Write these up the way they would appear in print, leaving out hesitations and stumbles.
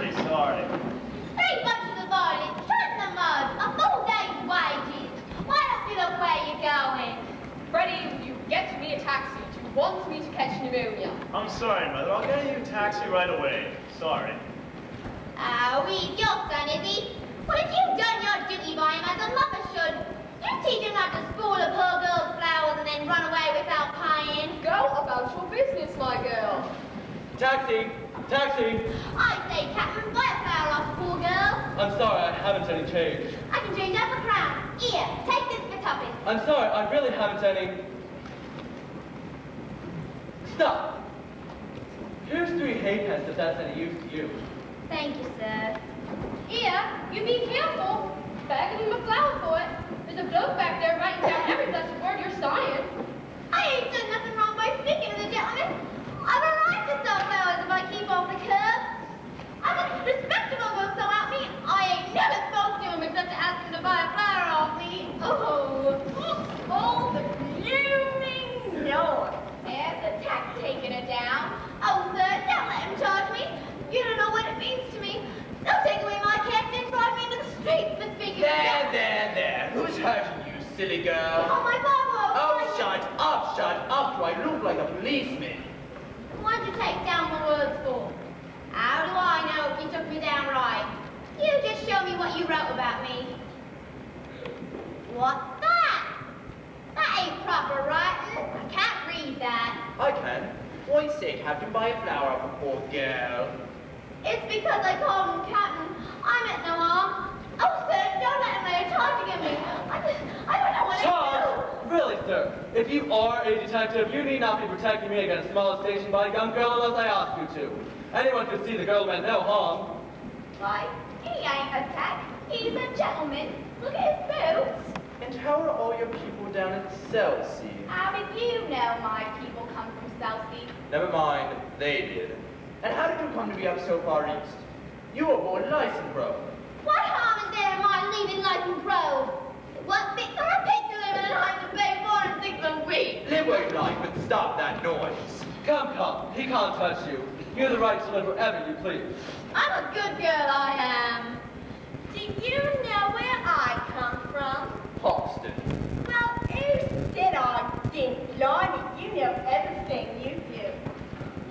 really sorry. 3 bunches of violets, shot in the mud, a full day's wages. Why don't you look where you're going? Freddie, you get me a taxi. You want me to catch pneumonia. I'm sorry, Mother. I'll get you a taxi right away. Sorry. Oh, he's your son, is he? Well, if you've done your duty by him as a mother should, you teach him not to spoil a poor girl's flowers and then run away without paying. Go about your business, my girl. Taxi! Taxi! I say, Captain, buy a flower off a poor girl. I'm sorry, I haven't any change. I can change up a crown. Here, take this for tuppence. I'm sorry, I really haven't any... Stop! Here's 3 halfpence if that's any use to you. Thank you, sir. Here, you be careful. Begging him a flower for it. There's a bloke back there writing down every blessed word you're saying. I ain't done nothing wrong by speaking to the gentleman. I've a right to sell flowers if I keep off the curb. I'm a respectable girl, so help me. I ain't never spoke to him except to ask him to buy a flower off me. Oh, the blooming Lord. There's the tax taking it down. Oh, sir, don't let him charge me. You don't know what it means to me. They'll take away my cash and drive me into the streets for speaking to them. There. Who's hurting you, silly girl? Oh, my Papa. Oh, shut up. Do I look like a policeman? What'd you take down my words for? How do I know if you took me down right? You just show me what you wrote about me. What's that? That ain't proper writing. I can't read that. I can. Why say, Captain, buy a flower off a poor girl? It's because I called him Captain. I meant no harm. Oh, sir, don't let him lay a charge against me. I don't know what Charles! Really, sir, if you are a detective, you need not be protecting me against molestation by a young girl unless I ask you to. Anyone could see the girl meant no harm. Why, he ain't a tack. He's a gentleman. Look at his boots. And how are all your people down at Chelsea? How did you know my people come from Southsea? Never mind, they did. And how did you come to be up so far east? You were born in Lysenborough. What harm is there in my leaving Lyson Grove? What fix for a pig to live in and hide to pay 4 and 6 a week? Live where you like, but stop that noise. Come, he can't touch you. You have the right to live wherever you please. I'm a good girl, I am. Do you know where I come from? Hoxton. Well, who said I did? Blimey, you know everything, you do.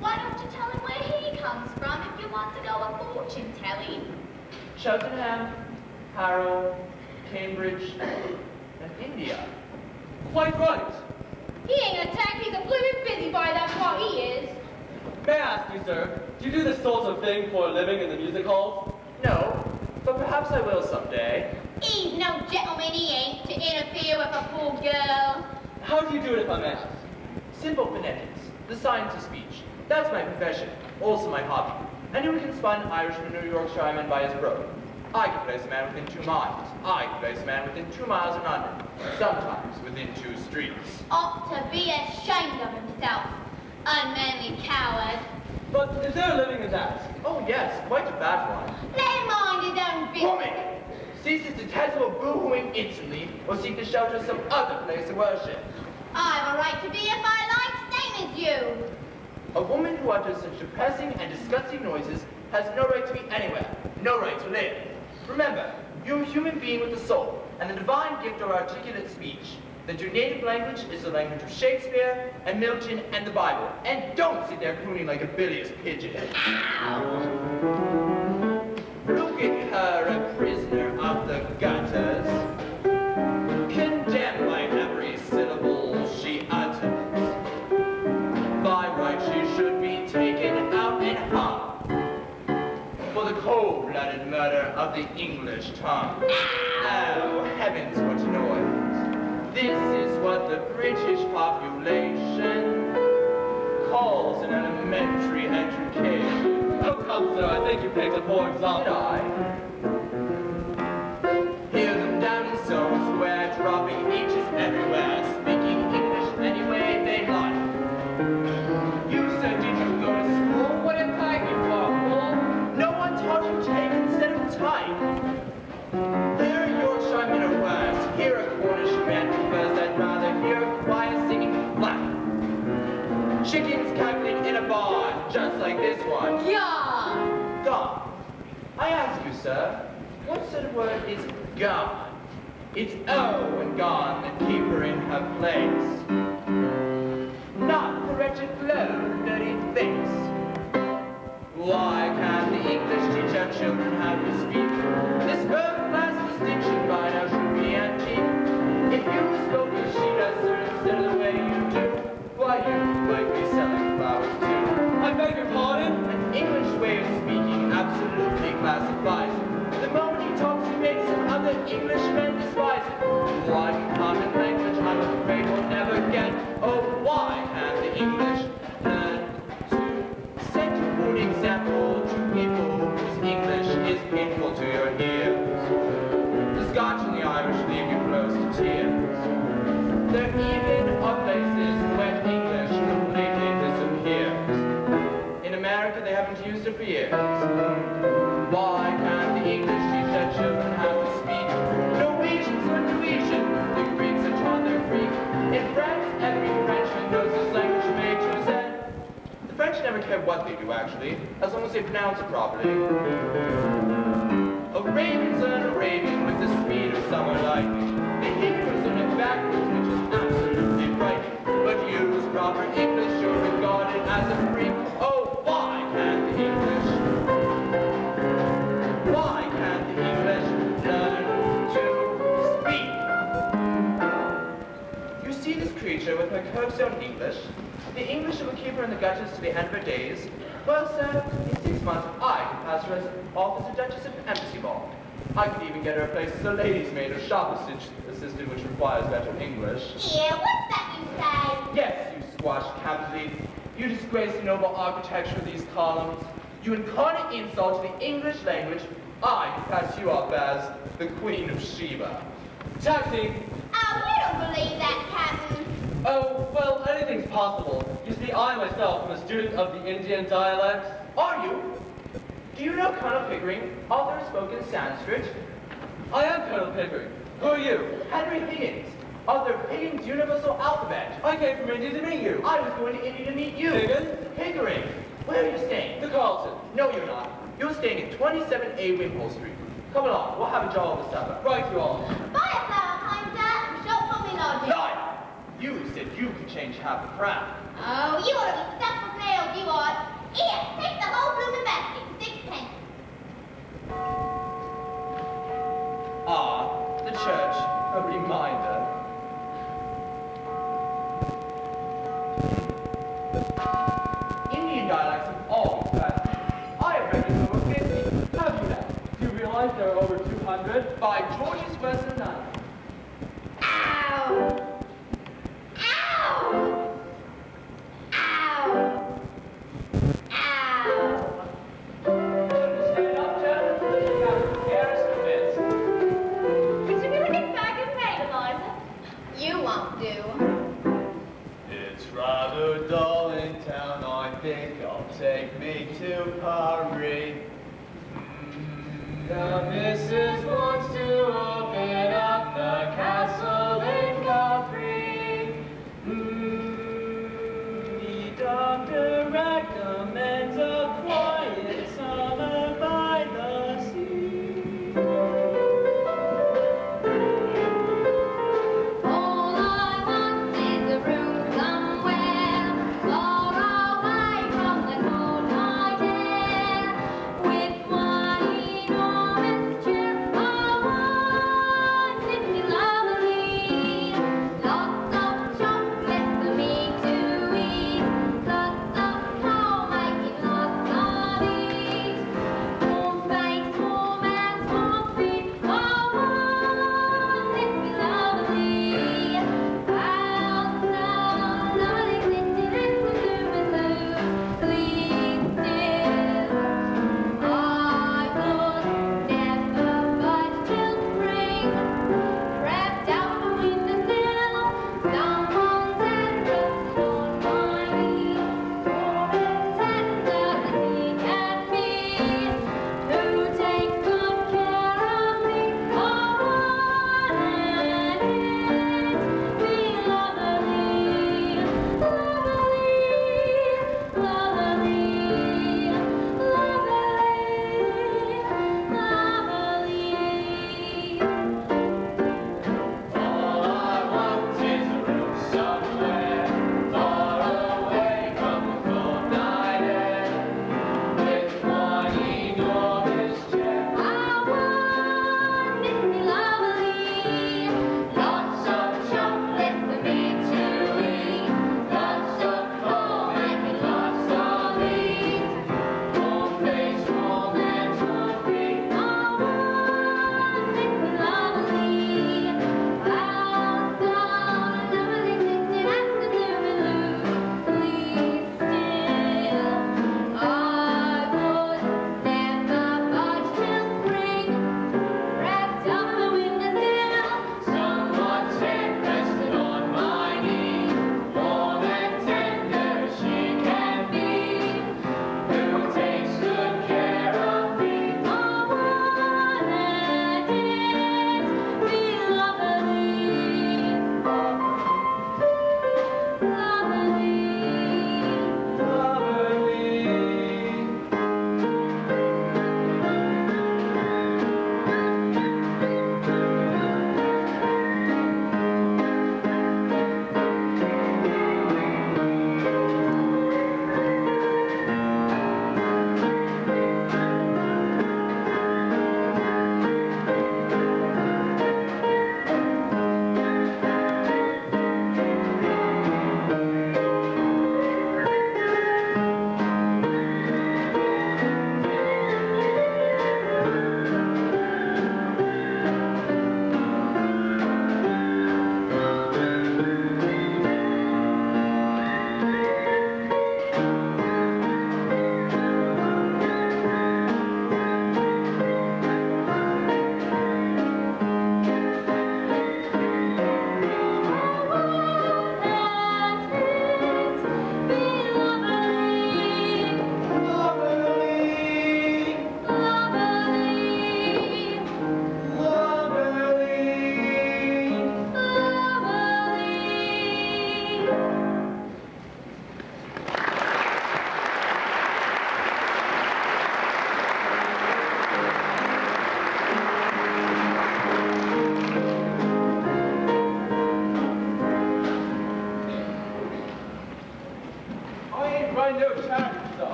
Why don't you tell him where he comes from if you want to go a fortune telling? Cheltenham, Harrow, Cambridge, and India. Quite right. He ain't a tack, he's a blooming busybody, that's what he is. May I ask you, sir, do you do this sort of thing for a living in the music halls? No, but perhaps I will someday. He's no gentleman, he ain't, to interfere with a poor girl. How do you do it, if I may ask? Simple phonetics, the science of speech. That's my profession, also my hobby. Anyone can spot an Irishman or Yorkshireman by his brogue. I can place a man within 2 miles. I can place a man within 2 miles and under. Sometimes within 2 streets. Ought to be ashamed of himself. Unmanly coward. But is there a living in that? Oh yes, quite a bad one. Let him mind his own business. Woman! Cease this detestable boo-hooing instantly, or seek to shelter some other place of worship. I've a right to be if I like, same as you. A woman who utters such depressing and disgusting noises has no right to be anywhere, no right to live. Remember, you're a human being with a soul, and the divine gift of articulate speech. That your native language is the language of Shakespeare, and Milton, and the Bible. And don't sit there crooning like a bilious pigeon. Look at her, a prisoner of the gutters, condemned by every syllable she utters. By right she should be taken out and hung for the cold-blooded murder of the English tongue. Oh, heavens, what noise. This is what the British population calls an elementary education. Oh, come, sir, I think you picked a poor example. Did I? Hear them down in Soho Square, dropping H's everywhere, speaking English any way they like. You said, did you go to school? What did I you for, fool? No one taught you take instead of type. There are Yorkshiremen are worse. Here a Cornish man prefers that rather hear a choir singing black. Chickens cackling in a barn, just like this one. Yeah. Gone. I ask you, sir, what sort of word is gone? It's O and gone that keep her in her place. Not the wretched blow that it thinks. Why can't the English teach our children how to speak? This first-class distinction by now should be antique. If you spoke the sheet dresser instead of the way you do, why you might be selling flowers too. I beg your pardon? An English way of speaking absolutely classifies it. The moment he talks, he makes some other Englishmen despise it. One common language I'm afraid we'll never get. Oh, why can't the English learn to set a good example to people whose English is painful to your ears? The Scotch and the Irish leave you close to tears. There even are places where English completely disappears. In America, they haven't used it for years. Why can't the English teach their children how to speak? Norwegians learn Norwegian, the Greeks are taught their Greek. In France, every Frenchman knows this language from A to Z. The French never care what they do, actually, as long as they pronounce it properly. Arabians learn Arabian with the speed of summer lightning. The Hebrews learn it backwards, which is absolutely frightening. But use proper English, you're regarded as a freak. Oh, why can't the English? Why can't the English learn to speak? You see this creature with her curbstone English? The English will keep her in the gutters to the end of her days. Well, sir, in 6 months, I can pass her as off as a Duchess of an embassy ball. I could even get her a place as a lady's maid or shop assistant, which requires better English. Yeah, what's that you say? Yes, you squashed capital. You disgrace the noble architecture of these columns. You incarnate insult to the English language. I can pass you off as the Queen of Sheba. Taxi! Oh, you don't believe that, Captain. Oh, well, anything's possible. You see, I myself am a student of the Indian dialects. Are you? Do you know Colonel Pickering, author of spoken Sanskrit? I am Colonel Pickering. Who are you? Henry Higgins, author of Higgins' Universal Alphabet. I came from India to meet you. I was going to India to meet you. Higgins? Pickering. Where are you staying? The Carlton. No, you're not. You're staying at 27A Wimpole Street. Come along, we'll have a jaw over supper. Right, you all. Buy a flower, kind sir, and shop for me lodging. Liar! You said you could change half a crown. Oh, you ought to be stuck with nails, you ought. Here, take the whole blooming basket, 6 pence. Ah, the church, a reminder. Indian dialects have always fascinated me. I have read over 50. Have you now? Do you realize there are over 200? By George's first and none. Ow! Ow! Ow! Ow! Stand up, gentlemen. You have to scare us convinced. Could you be like a bag of maid, Eliza? You won't do. It's rather dull in town. I think I'll take me to Paris. The missus wants to open up the castle in Capri. The doctor recommends a quiet summer by the sea. All I want is a room somewhere, far away from the cold night air, with one enormous chair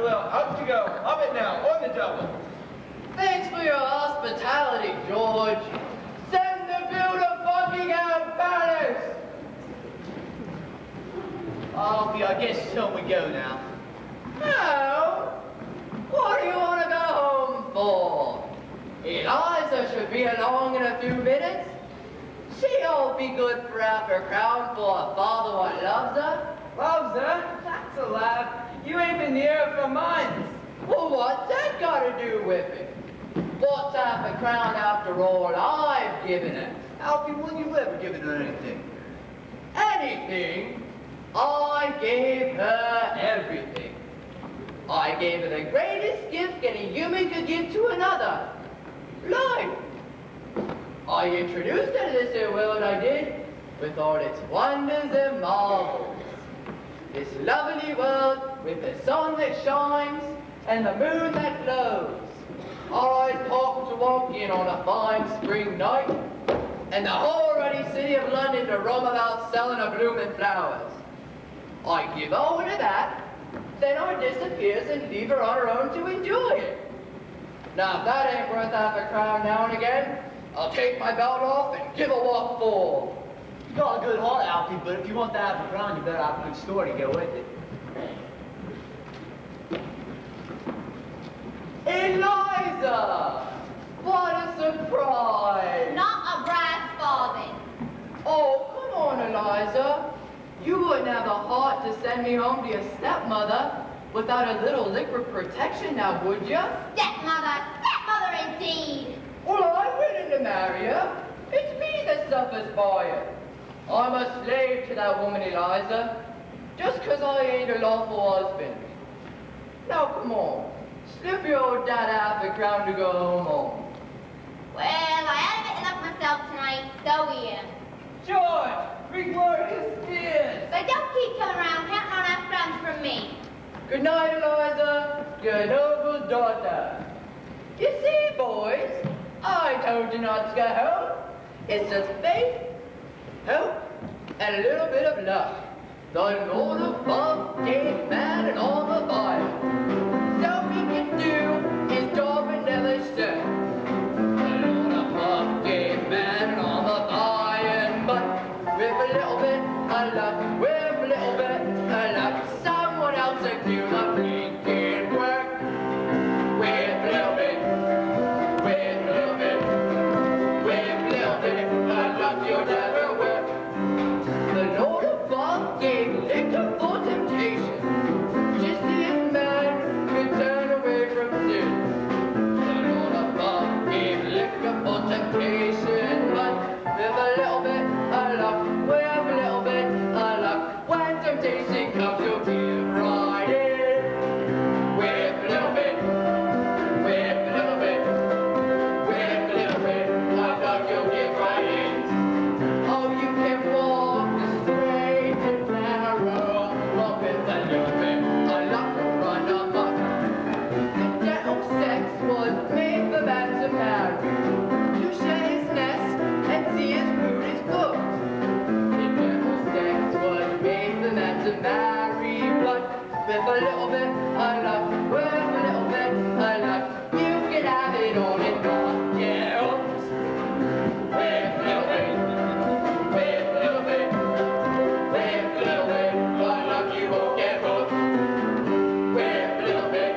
will. Out you go. Up it now, on the double. Thanks for your hospitality, George. Send the bill to Buckingham Palace. Alfie, I guess it's home we go now. No. What do you want to go home for? Eliza should be along in a few minutes. She'll be good for half her crown for a father what loves her. Loves her? That's a laugh. You ain't been near her for months. Well, what's that got to do with it? What's half a crown after all I've given her? Alfie, when you ever given her anything? Anything? I gave her everything. I gave her the greatest gift any human could give to another. Life. I introduced her to this here world, I did, with all its wonders and marvels. This lovely world with the sun that shines and the moon that glows. I popped to walk in on a fine spring night, and the whole ruddy city of London to roam about selling her blooming flowers. I give over to that, then I disappears and leave her on her own to enjoy it. Now if that ain't worth half a crown now and again, I'll take my belt off and give a what for. You got a good heart, Alfie, but if you want to have a crown, you better have a good story to go with it. Eliza! What a surprise! Not a brass farthing. Oh, come on, Eliza. You wouldn't have the heart to send me home to your stepmother without a little liquid protection now, would you? Stepmother, stepmother indeed. Well, I'm willing to marry her. It's me that suffers by it. I'm a slave to that woman, Eliza, just 'cause I ain't her lawful husband. Now, come on. Slip your old dad half a crown to go home on. Well, I had a bit enough myself tonight, so here. George, we glorious dears. But don't keep coming around counting on half crowns from me. Good night, Eliza, your noble daughter. You see, boys, I told you not to go home. It's just faith, hope, and a little bit of luck. The Lord above gave man and all the Bible. So we can do his job and never shirk. The Lord above gave man and all the Bible, but with a little bit of luck, with a little bit of luck, someone else will do the freaking work. With a little bit, with a little bit, with a little bit of luck, you'll never work. The Lord above gave liquor for temptation, just as man could turn away from sin. The Lord above gave liquor for temptation, but with a little bit of luck, with a little bit of luck, when temptation comes, you'll give right in. With a little bit, with a little bit, with a little bit of luck, you'll give right in. Oh, you can walk the straight and narrow, but with a little bit of luck, you'll run amok. The gentle sex was made for man to marry, to share his nest and see his food is cooked. The gentle sex was made for man to marry, but with a little bit of luck, with a little bit of luck, you can have it all and not get hooked. With a little bit, with a little bit, with a little bit of luck, you won't get hooked. With a little bit,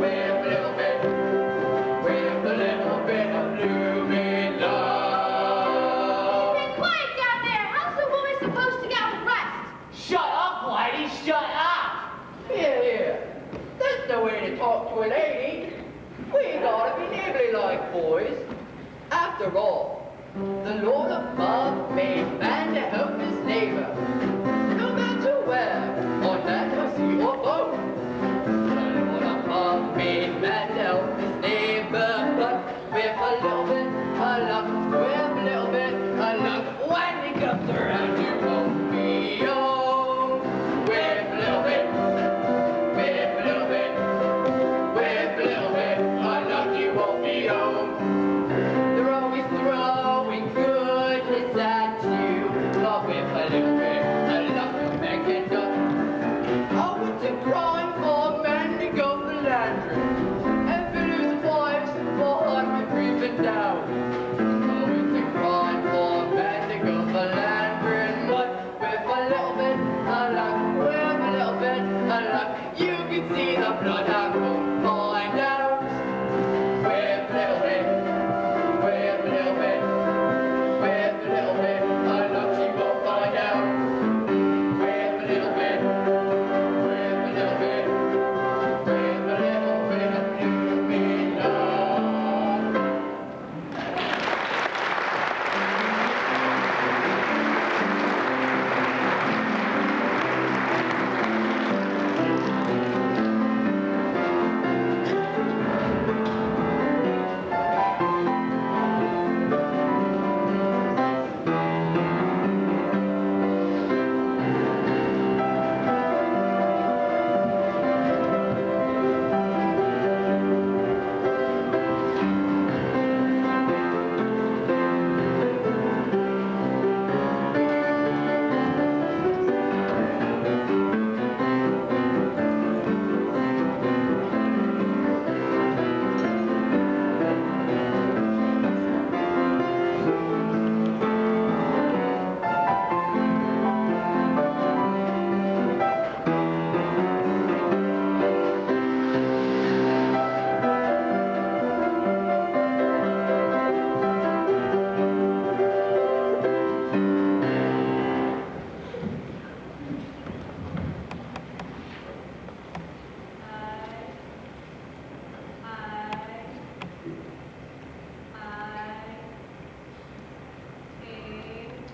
with a little bit, with a little bit of blooming love. Be quiet down there. How's the woman supposed to get with rest? Shut up, lady, shut up! Here, here. That's the way to talk to a lady. We gotta be neighborly like boys. After all, the Lord above made man to help his neighbor, no matter where, on land or sea or boat. The Lord above made man to help his neighbor, but with a little bit of luck, with a little bit of luck, when he comes around, you won't be home. With a little bit, with a little bit, with a little bit of luck, you won't be home. They're always throwing goodness at you, but with a little bit of luck, you'll make it up.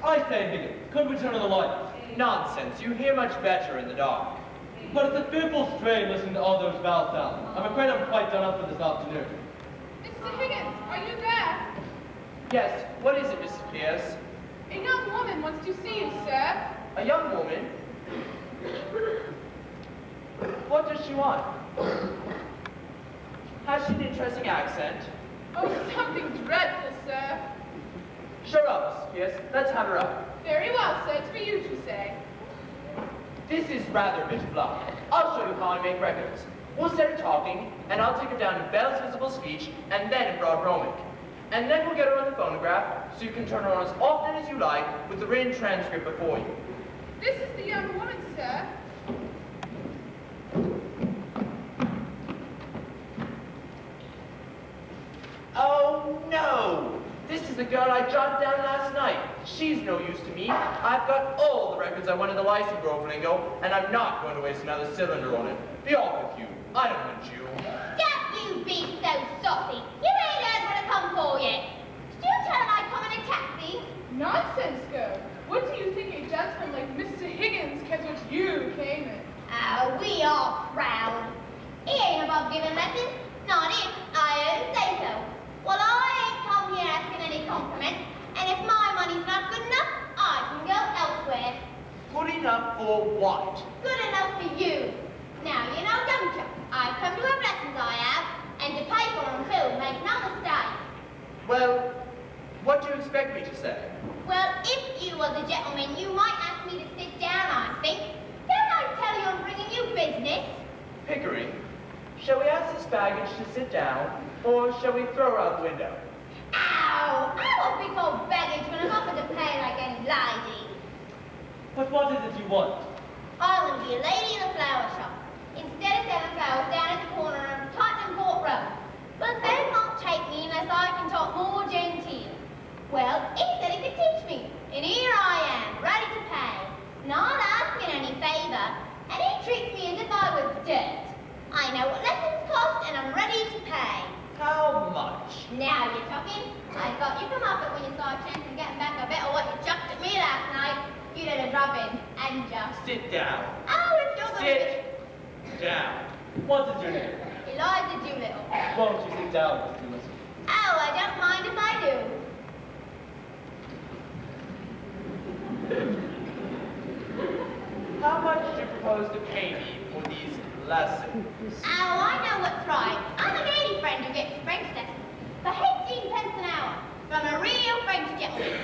I say, Higgins, couldn't we turn on the lights? Nonsense, you hear much better in the dark. But it's a fearful strain listening to all those vowel sounds. I'm afraid I'm quite done up for this afternoon. Mr. Higgins, are you there? Yes, what is it, Mrs. Pierce? A young woman wants to see you, sir. A young woman? What does she want? Has she an interesting accent? Oh, something dreadful, sir. Show her up, Mrs. Pierce. Let's have her up. Very well, sir. It's for you to say. This is rather a bit blunt. I'll show you how I make records. We'll set her talking, and I'll take her down in Bell's visible speech, and then in broad Romic. And then we'll get her on the phonograph, so you can turn her on as often as you like, with the written transcript before you. This is the young woman, sir. Oh, no! This is the girl I jotted down last night. She's no use to me. I've got all the records I wanted the Lycee Grove lingo, and I'm not going to waste another cylinder on it. Be off with you. I don't want you. Don't you be so saucy. You ain't heard what I come for yet. Did you tell him I'd come in a taxi? Nonsense, girl. What do you think a gentleman like Mr. Higgins cares what you came in? Oh, we are proud. He ain't above giving lessons. Not if I say so. Well, I ain't come here asking any compliments, and if my money's not good enough, I can go elsewhere. Good enough for what? Good enough for you. Now, you know, don't you? I've come to have lessons, I have, and to pay for them too, make no mistake. Well, what do you expect me to say? Well, if you was a gentleman, you might ask me to sit down, I think. Don't I tell you I'm bringing you business? Pickering, shall we ask this baggage to sit down, or shall we throw her out the window? Ow! I won't be called baggage when I'm offered to pay like any lady. But what is it you want? I want to be a lady in a flower shop, instead of selling flowers down at the corner of Tottenham Court Road. But they won't take me unless I can talk more genteel. Well, he said he could teach me, and here I am, ready to pay, not asking any favor, and he treats me as if I was dirt. I know what lessons cost, and I'm ready to pay. How much? Now you're talking. I thought you'd come up it when you saw a chance of getting back a bit of what you chucked at me last night. You'd had a drop in, and just... Sit down. Oh, if you're going to... Sit down. What is your name? Eliza Doolittle. Won't you sit down, Miss Doolittle? Oh, I don't mind if I do. How much do you propose to pay me for these lessons? Oh, I know what's right. I'm a lady friend who gets French lessons for 18 pence an hour from a real French gentleman.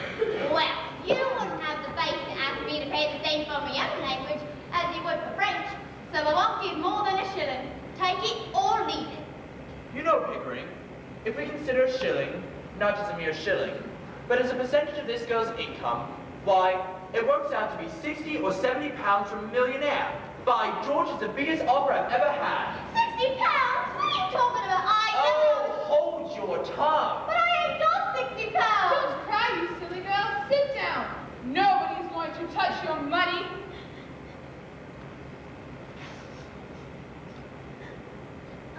Well, you wouldn't have the face to ask me to pay the same for my own language as you would for French, so I won't give more than a shilling. Take it or leave it. You know, Pickering, if we consider a shilling not as a mere shilling, but as a percentage of this girl's income, why, it works out to be 60 or 70 pounds from a millionaire. By George, it's the biggest offer I've ever had. 60 pounds? What are you talking about? Oh, hold your tongue. But I ain't got 60 pounds. Don't cry, you silly girl. Sit down. Nobody's going to touch your money.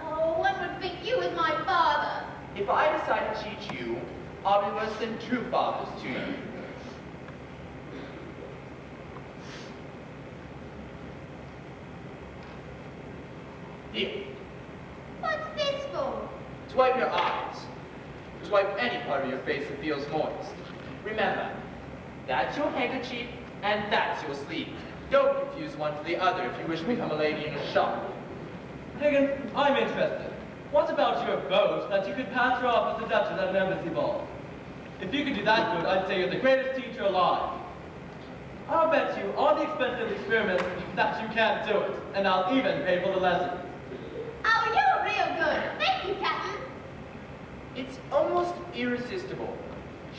Oh, one would think you was my father. If I decide to teach you, I'll be worse than two fathers to you. Here, What's this for? to wipe your eyes. To wipe any part of your face that feels moist. Remember, that's your handkerchief and that's your sleeve. Don't confuse one to the other if you wish to become a lady in a shop. Higgins, I'm interested. What about your boast that you could pass her off as a duchess at an embassy ball? If you could do that good, I'd say you're the greatest teacher alive. I'll bet you all the expensive experiments that you can't do it, and I'll even pay for the lesson. Oh, you're real good. Thank you, Captain. It's almost irresistible.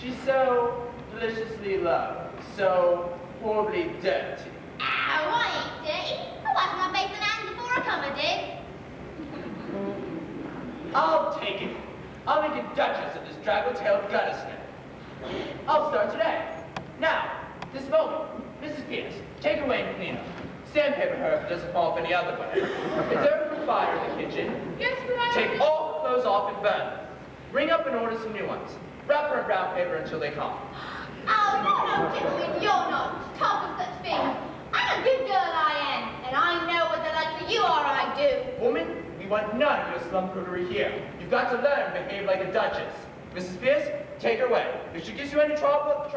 She's so deliciously loved, so horribly dirty. Ow, I ain't dirty. I washed my face and hands before I come, I did. I'll take it. I'll make a duchess of this draggle-tailed guttersnip. I'll start today. Now, this moment. Mrs. Pierce, take her away and clean up. Sandpaper her if it doesn't fall off any other way. Is there a fire in the kitchen? Yes, but I... Take all the clothes off and burn them. Ring up and order some new ones. Wrap her in brown paper until they come. Oh, you're no gentleman, you're not. Talk of such things. I'm a good girl, I am. And I know what the likes of you are, I do. Woman, we want none of your slumcootery here. You've got to learn to behave like a duchess. Mrs. Pierce, take her away. If she gives you any trouble,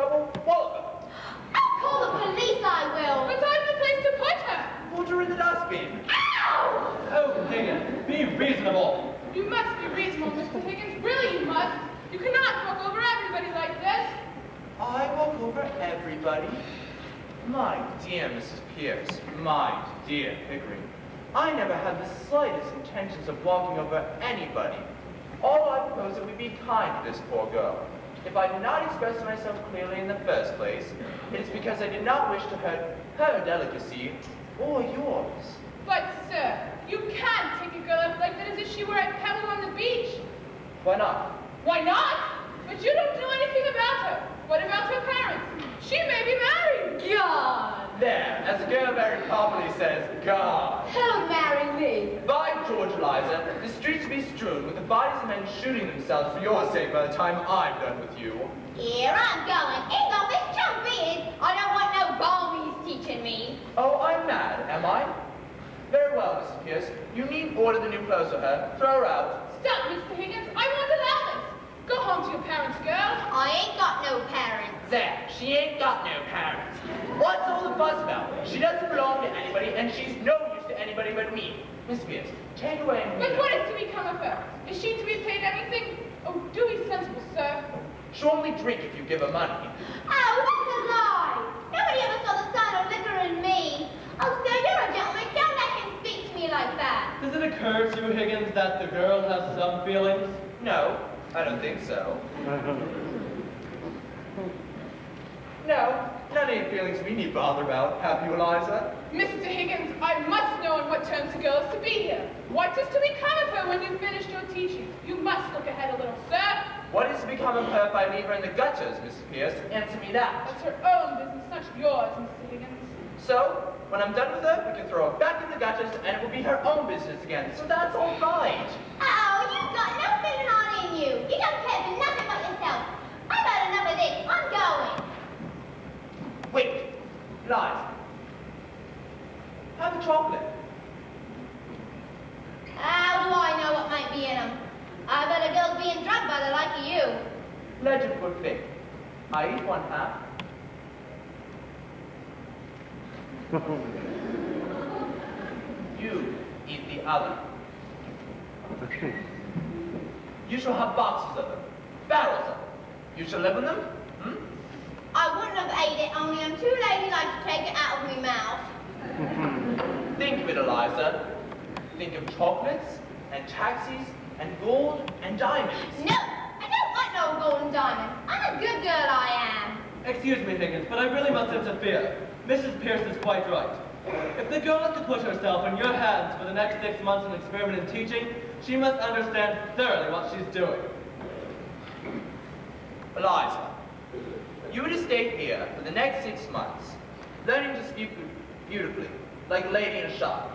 wallop her. I'll call the police, I will. But I've no place to put her. Put her in the dustbin. Ow! Oh, Higgins, be reasonable. You must be reasonable, Mr. Higgins. Really, you must. You cannot walk over everybody like this. I walk over everybody. My dear Mrs. Pierce, my dear Pickering, I never had the slightest intentions of walking over anybody. All I propose that we be kind to this poor girl. If I did not express myself clearly in the first place, it is because I did not wish to hurt her delicacy or yours. But, sir, you can't take a girl up like that as if she were a pebble on the beach. Why not? Why not? But you don't know anything about her. What about her parents? She may be married. God. There, as the girl very properly says, God. Who'll marry me? By George, Eliza, the streets will be strewn with the bodies of men shooting themselves for your sake by the time I'm done with you. Here I'm going. Ain't got this chump is. I don't want no balmies teaching me. Oh, I'm mad, am I? Very well, Mrs. Pierce. You needn't order the new clothes for her. Throw her out. Stop, Mr. Higgins. I won't allow this. Go home to your parents, girl. I ain't got no parents. There, she ain't got no parents. What's all the fuss about? She doesn't belong to anybody, and she's no use to anybody but me. Miss Pierce, take away and But what is to become of her? Is she to be paid anything? Oh, do be sensible, sir. She'll only drink if you give her money. Oh, that's a lie. Nobody ever saw the sign of liquor in me. Oh, sir, you're a gentleman. Don't let him speak to me like that. Does it occur to you, Higgins, that the girl has some feelings? No, I don't think so. No, none of your feelings we need bother about, have you, Eliza? Mr. Higgins, I must know on what terms the girl is to be here. What is to become of her when you've finished your teaching? You must look ahead a little, sir. What is to become of her if I leave her in the gutters, Mrs. Pierce? Answer me that. That's her own business, not yours, Mr. Higgins. So, when I'm done with her, we can throw her back in the gutters and it will be her own business again. So that's all right. Oh, you've got no feeling on in you. You don't care for nothing but yourself. I've had enough of this. I'm going. Wait, Eliza. Have a chocolate. How do I know what might be in them? I bet a girl's being drugged by the like of you. Pledge of good faith. I eat one half. You eat the other. You shall have boxes of them, barrels of them. You shall live in them, I wouldn't have ate it, only I'm too ladylike to take it out of my mouth. Think of it, Eliza. Think of chocolates and taxis and gold and diamonds. No, I don't want no golden diamond. I'm a good girl, I am. Excuse me, Higgins, but I really must interfere. Mrs. Pierce is quite right. If the girl is to put herself in your hands for the next 6 months in experiment in teaching, she must understand thoroughly what she's doing. Eliza, you are to stay here for the next 6 months, learning to speak beautifully, like a lady in a shop.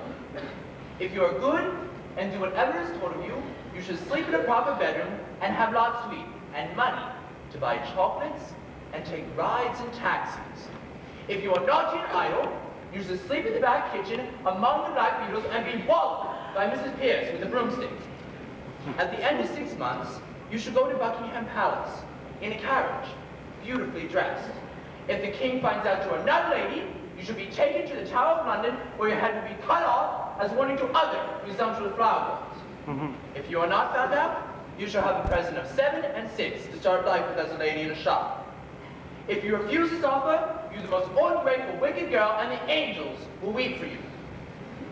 If you are good and do whatever is told of you, you should sleep in a proper bedroom and have lots to eat and money to buy chocolates and take rides in taxis. If you are naughty and idle, you should sleep in the back kitchen among the black beetles and be walloped by Mrs. Pierce with a broomstick. At the end of 6 months, you should go to Buckingham Palace in a carriage, beautifully dressed. If the king finds out you're not a lady, you should be taken to the Tower of London where your head will be cut off as warning to other presumptuous flower girls. If you are not found out, you shall have a present of 7 and 6 to start life with as a lady in a shop. If you refuse this offer, you're the most ungrateful, wicked girl, and the angels will weep for you.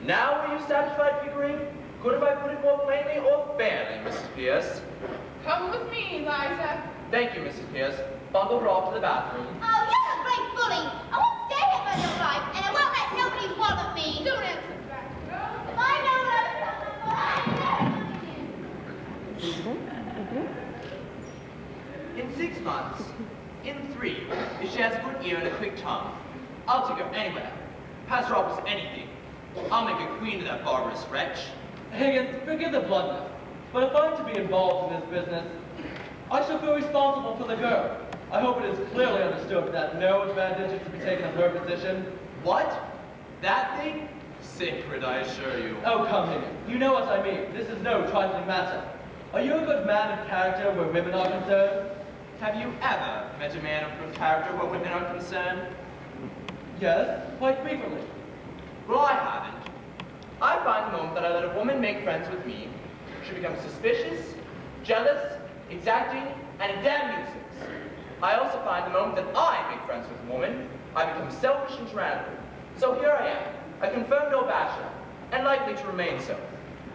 Now are you satisfied, Pickering? Could have I put it more plainly or fairly, Mrs. Pierce? Come with me, Eliza. Thank you, Mrs. Pierce. Bundle her off to the bathroom. Oh, you're a great bully. I won't stay here for your life, and I won't let nobody wallop me. Don't answer back, girl. If I know what I was talking about, In 6 months, in 3, if she has a good ear and a quick tongue, I'll take her anywhere. Pass her off as anything. I'll make a queen of that barbarous wretch. Higgins, forgive the bluntness, but if I'm to be involved in this business, I shall feel responsible for the girl. I hope it is clearly understood that no advantage is to be taken of her position. What? That thing? Sacred, I assure you. Oh, come, Higgins. You know what I mean. This is no trifling matter. Are you a good man of character where women are concerned? Have you ever met a man of good character where women are concerned? Yes, quite frequently. Well, I haven't. I find the moment that I let a woman make friends with me, she becomes suspicious, jealous, exacting, and a damn nuisance. I also find the moment that I make friends with a woman, I become selfish and tyrannical. So here I am, a confirmed old bachelor, and likely to remain so.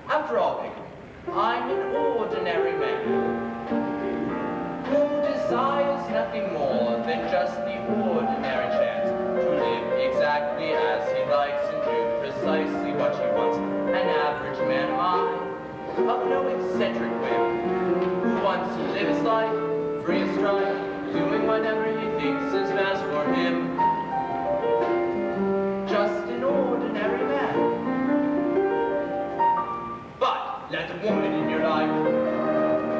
After all, Pickle, I'm an ordinary man who desires nothing more than just the ordinary chance to live exactly as he likes and do precisely what he wants. An average man am I, of no eccentric whim, who wants to live his life free of strife, doing whatever he thinks is best for him. Just an ordinary man. But let a woman in your life,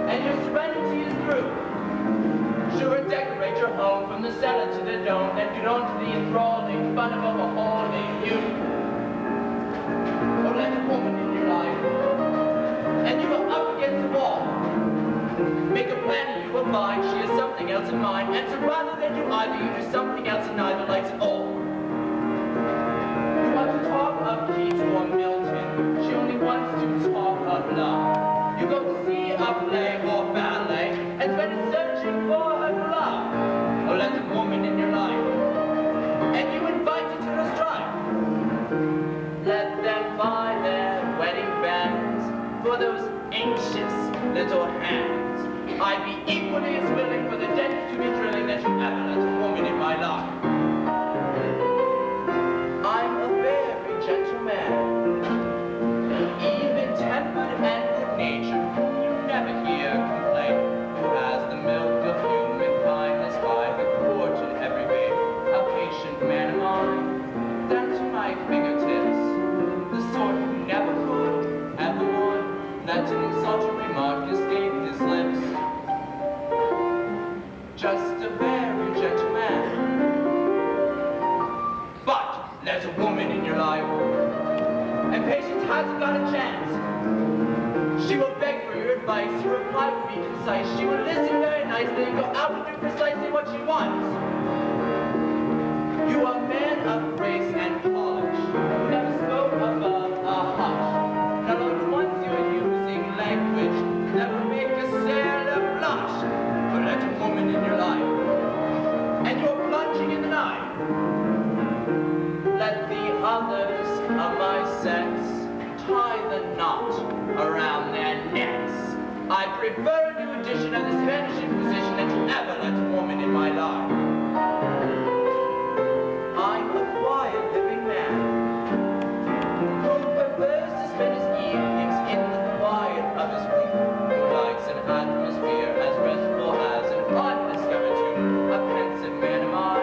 and your serenity is through. Sure, decorate your home from the cellar to the dome, then get on to the enthralling fun of overhauling you. Or let a woman in your life, and you are up against the wall. Make a plan and you will find she has something else in mind, and so rather than do either, you do something else and neither likes at all. You want to talk of Keats or Milton, she only wants to talk of love. You go to see a play or ballet, and spend it searching for her love. Or let a woman in your life, and you invite her to her strife. Let them buy their wedding bands for those anxious little hands. I'd be equally as willing for the dent to be drilling that you ever let a woman in my life. I'm a very gentle man, even-tempered and good-natured, whom you never hear complain, who has the milk of human kindness by the quart in every vein. A patient man am I, down to my fingertips, the sort who never could, ever would, let an insulting remark escape his lips. Just a very gentle man. But there's a woman in your life, and patience hasn't got a chance. She will beg for your advice, your reply will be concise, she will listen very nicely and go out and do precisely what she wants. You are a man of grace and polish, who never spoke above a hush. Not only once you are using language, never make a sailor blush. But let a woman in your life, and you're plunging in the night. Let the others of my sex tie the knot around their necks. I prefer a new edition of this vanishing position that you ever let a woman in my life. I'm a quiet living man who prefers to spend his evenings in the quiet of his room, who likes an atmosphere as restful as an undiscovered tomb. A pensive man am I,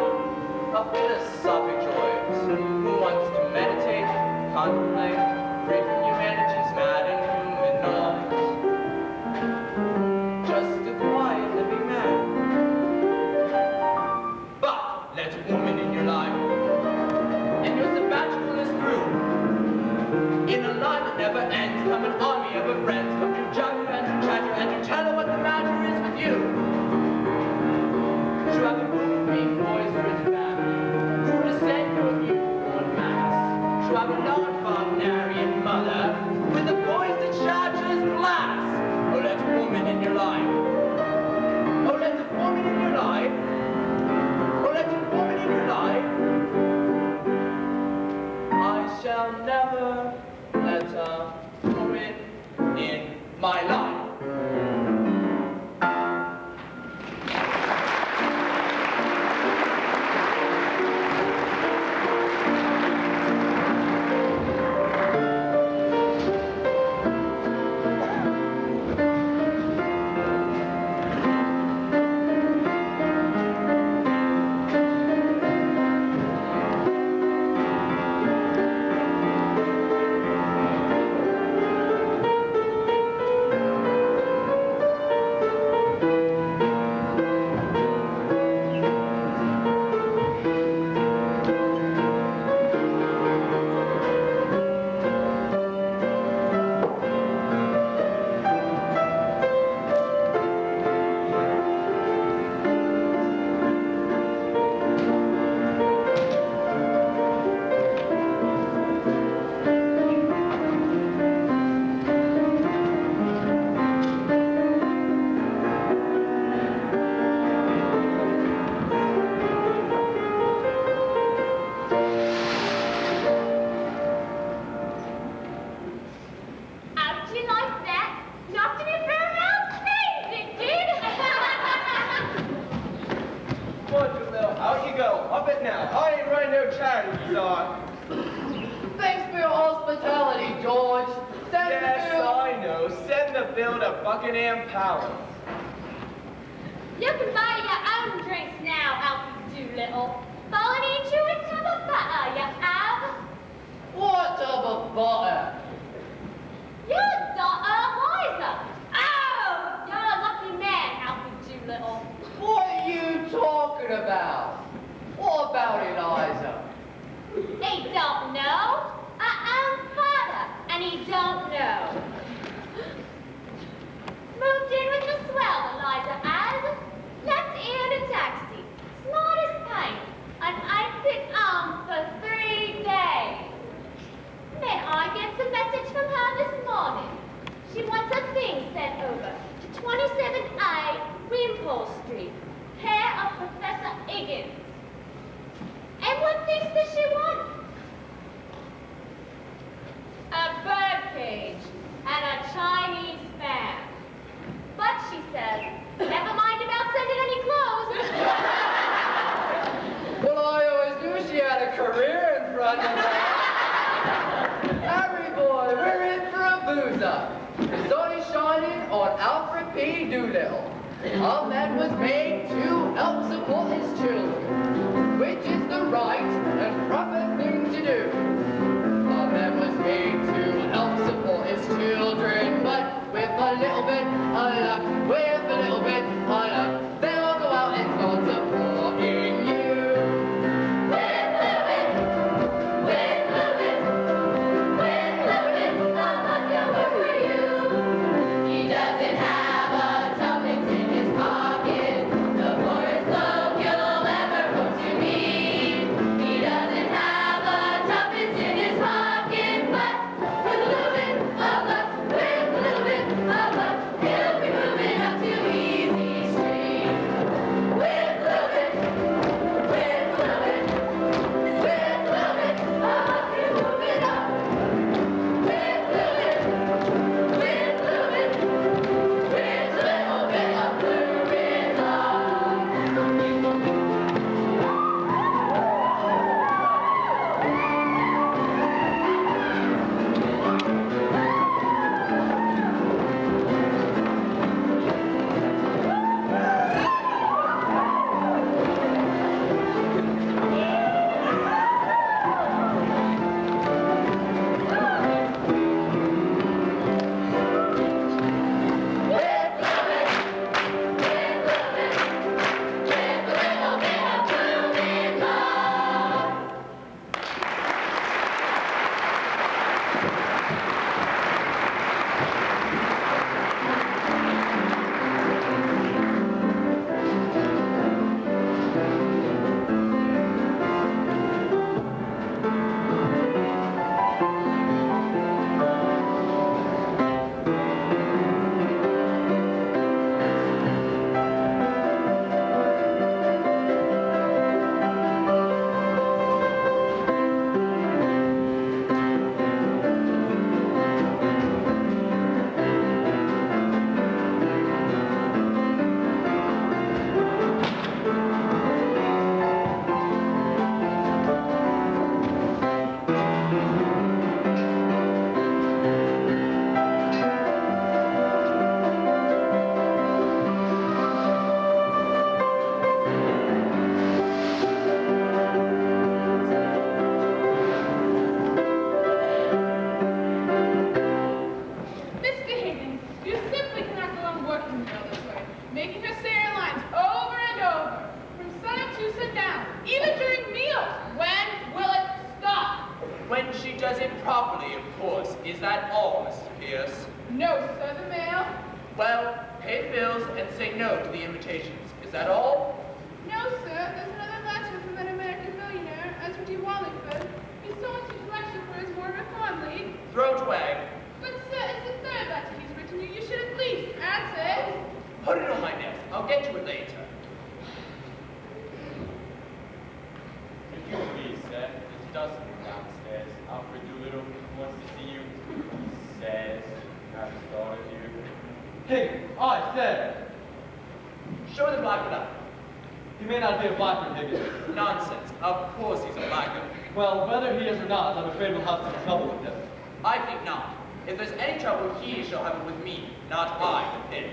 of philosophic joys, who wants to meditate, contemplate, free from humanity's mad and human noise. Just a quiet living man. But let a woman in your life, and your sabbatical is through. In a line that never ends, come an army of her friends, come to juggle and to chatter and to tell her what the matter is with you. She'll have a booming boisterous family, who will descend to a newborn mass. She'll have a large Wagnerian mother, with a voice that shatters glass. Oh, let a woman in your life. Oh, let a woman in your life. Oh, let a woman in your life. I shall never let a woman in my life. thought. Thanks for your hospitality, George. Send Yes, the bill. I know. Send the bill to Buckingham Palace. You can buy your own drinks now, Alfie Doolittle. Follow me to a tub of butter, you have. What tub of butter? Your daughter, Liza. Oh, you're a lucky man, Alfie Doolittle. What are you talking about? What about Eliza? He don't know. I own father, and he don't know. Moved in with the swell, Eliza has. Left here in a taxi. Smart as paint. And I've been on for 3 days. Then I get a message from her this morning. She wants her things sent over to 27A Wimpole Street, care of Professor Higgins. And what things does she want? A birdcage and a Chinese fan. But she says, never mind about sending any clothes. Well, I always knew she had a career in front of her. Harry boy, we're in for a boozer. The sun is shining on Alfred P. Doolittle. A man was made to help support his children, which is the right and proper thing to do. A man was made to help support his children, but with a little bit of luck, with a little bit of luck, they'll go out and start supporting you. He doesn't have a tuppence in his pocket, the poorest bloke you'll ever hope to meet. He doesn't have a tuppence in his pocket, but with a little bit of luck, with a little bit of luck, he'll be moving up to Easy Street. With a little bit, with a little bit, with a little bit of luck, he'll move it up. With a little bit, with a little bit, with a little bit of blue Mr. Higgins, you simply cannot go on working the girl this way, making her say her lines over and over, from sunup to sundown, even during meals. When will it stop? When she does it properly, of course. Is that all, Mrs. Pierce? No, sir, the mail. Well, pay the bills and say no to the invitations. Is that all? No, sir, there's another letter from an American millionaire, Ezra D. Wallingford. He's so into collection for his War Reform League. Throw it away. But, sir, it's the third letter he's written you. You should at least answer it. Put it on my desk. I'll get to it later. If you please, sir, it's Dustin downstairs. Alfred Doolittle wants to see you. He says, I've thought of you. Higgins, I said. Show the blackguard up. He may not be a blackguard, Higgins. Nonsense. Of course he's a blackguard. Well, whether he is or not, I'm afraid we'll have some trouble with him. I think not. If there's any trouble, he shall have it with me, not I with him.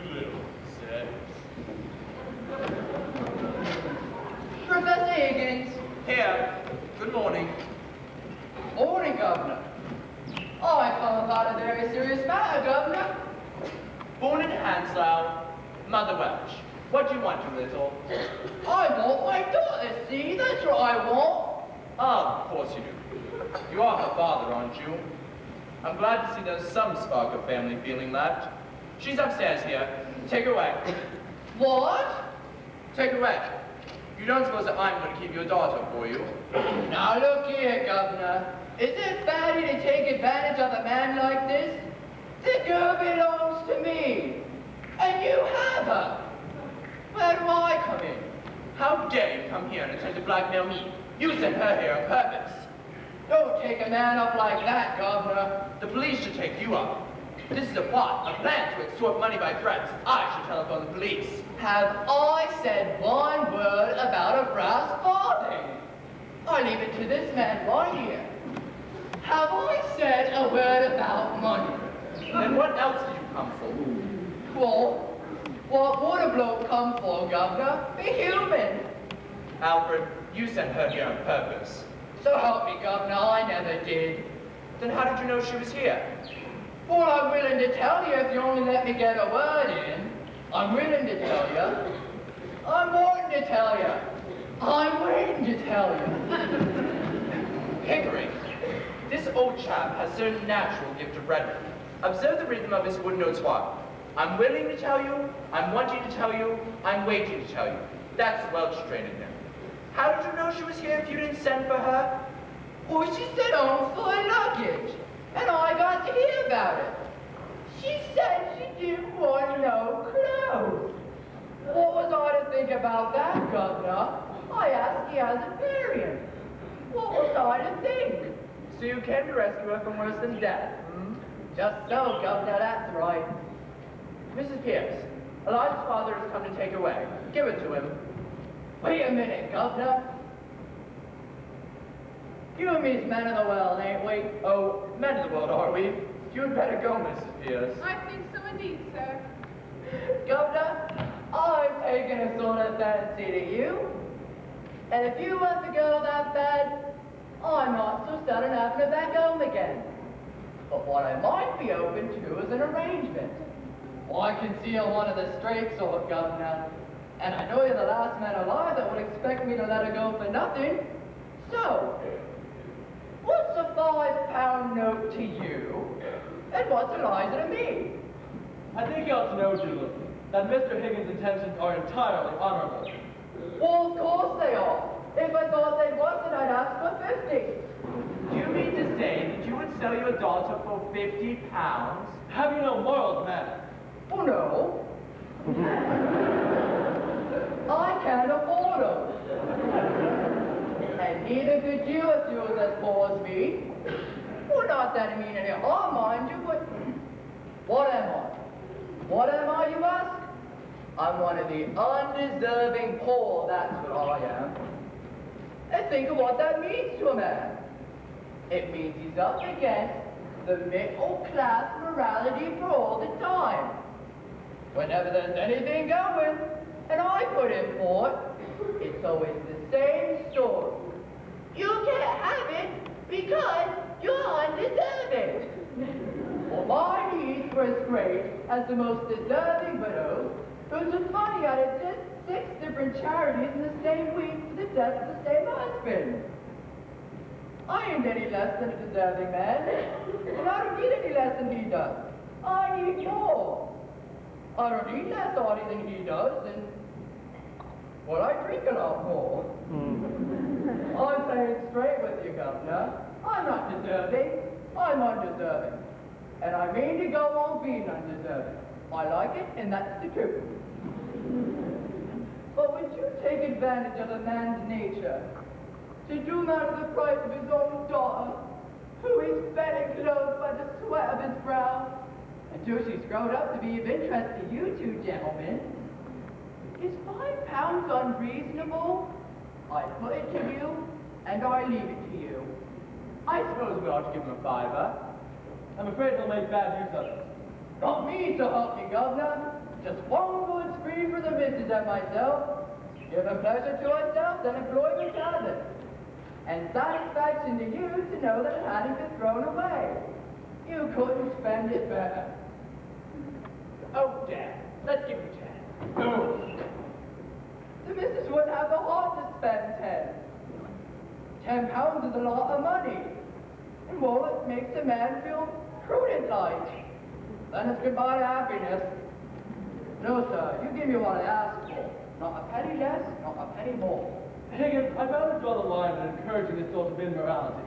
Doolittle said. Professor Higgins. Here. Good morning. Morning, Governor. I come about a very serious matter, Governor. Born in Hounslow, mother Welsh. What do you want, Doolittle? I want my daughter, see? That's what I want. Ah, of course you do. You are her father, aren't you? I'm glad to see there's some spark of family feeling left. She's upstairs here. Take her away. What? Take her away. You don't suppose that I'm going to keep your daughter for you? Now look here, Governor. Is it fair to take advantage of a man like this? The girl belongs to me. And you have her. Where do I come in? How dare you come here and attempt to blackmail me? You sent her here on purpose. Don't take a man up like that, Governor. The police should take you up. This is a plot, a plan to extort money by threats. I should telephone the police. Have I said one word about a brass farthing? I leave it to this man right here. Have I said a word about money? Then what else did you come for? Well, what would a bloke come for, Governor? Be human. Alfred, you sent her here on purpose. So help me, Governor, I never did. Then how did you know she was here? Well, I'm willing to tell you if you only let me get a word in. I'm willing to tell you. I'm wanting to tell you. I'm waiting to tell you. Pickering. This old chap has certain natural gift of rhetoric. Observe the rhythm of his wood notes swap. I'm willing to tell you, I'm wanting to tell you, I'm waiting to tell you. That's Welsh trained in him. How did you know she was here if you didn't send for her? Well, she said home for her luggage, and I got to hear about it. She said she didn't want no clothes. What was I to think about that, Governor? I asked you as a variant. What was I to think? So you came to rescue her from worse than death, hmm? Just so, Governor, that's right. Mrs. Pierce, Elijah's father has come to take her away. Give it to him. Wait a minute, Governor. You and me's men of the world, ain't we? Oh, men of the world, are we? You'd better go, Mrs. Pierce. I think so indeed, sir. Governor, I've taken a sort of fancy to you. And if you want the girl that bad, I'm not so sudden having her back home again. But what I might be open to is an arrangement. I can see you're one of the straight sort, Governor. And I know you're the last man alive that would expect me to let her go for nothing. So, what's a £5 note to you? And what's Eliza to me? I think you ought to know, Doolittle, that Mr. Higgins' intentions are entirely honorable. Well, of course they are. If I thought they wasn't, I'd ask for 50. Do you mean to say that you would sell your daughter for £50? Have you no morals, man? Oh, no. I can't afford them. And neither could you if you was as poor as me. Well, not that I mean any harm, mind you, but what am I? What am I, you ask? I'm one of the undeserving poor, that's what I am. And think of what that means to a man. It means he's up against the middle-class morality for all the time. Whenever there's anything going, and I put in for it, it's always the same story. You can't have it because you're undeserving. Well, my needs were as great as the most deserving widows who took money out of just 6 different charities in the same week for the death of the same husband. I ain't any less than a deserving man, and I don't need any less than he does. I need more. I don't need less Audie than he does, and well, I drink a lot more. I'm playing straight with you, Governor. I'm not deserving. I'm undeserving. And I mean to go on being undeserving. I like it, and that's the truth. But would you take advantage of a man's nature to doom out of the price of his own daughter, who is fed and clothed by the sweat of his brow, until she's grown up to be of interest to you two gentlemen? Is £5 unreasonable? I put it to you, and I leave it to you. I suppose we ought to give him a fiver. I'm afraid he'll make bad use of it. Not me to help you, Governor. Just one good spree for the missus and myself. Give a pleasure to ourselves and employment to others. And satisfaction to you to know that it hadn't been thrown away. You couldn't spend it better. Oh, Dad, let's give him 10. No. The missus wouldn't have the heart to spend 10. £10 is a lot of money. And well, it makes a man feel prudent-like. Then it's goodbye to happiness. No, sir, you give me what I ask for. Not a penny less, not a penny more. Higgins, I'd rather draw the line in encouraging this sort of immorality.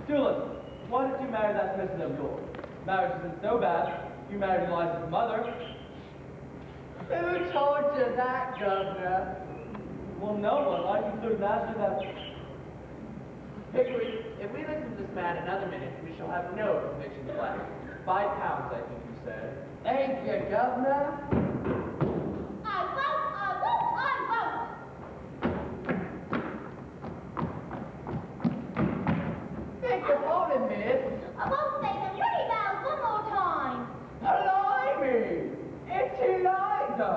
Dulles, why did you marry that missus of yours? Marriage isn't so bad. You married Eliza's mother. Who told you that, Governor? Well, no one. I conclude naturally that... Hickory, if we listen to this man another minute, we shall have no convictions left. £5, I think you said. Thank you, Governor. I won't. Beg your pardon, miss. I won't say the pretty bells one more time. Blimey! It's Eliza!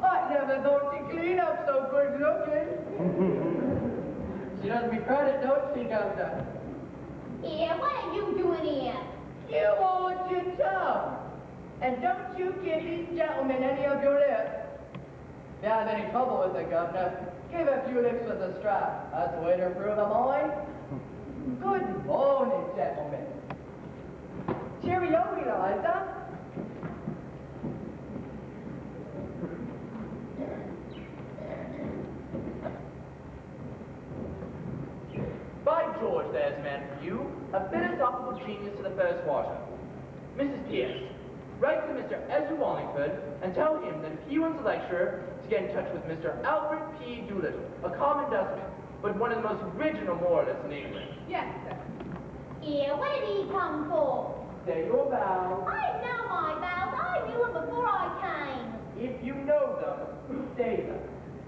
I never thought she'd clean up so good looking. She does me credit, don't she, Governor? Here, what are you doing here? You hold your tongue. And don't you give these gentlemen any of your lips. If you have any trouble with it, Governor, give a few licks with the strap. That's the way to improve a mind. Good morning, gentlemen. Cheerio, Eliza. By George, there's a man for you, a philosophical genius to the first water. Mrs. Pierce, write to Mr. Ezra Wallingford and tell him that if he wants a lecturer, to get in touch with Mr. Alfred P. Doolittle, a common dustman, but one of the most original moralists in England. Yes, sir. Here, what did he come for? Say your vows. I know my vows. I knew them before I came. If you know them, say them.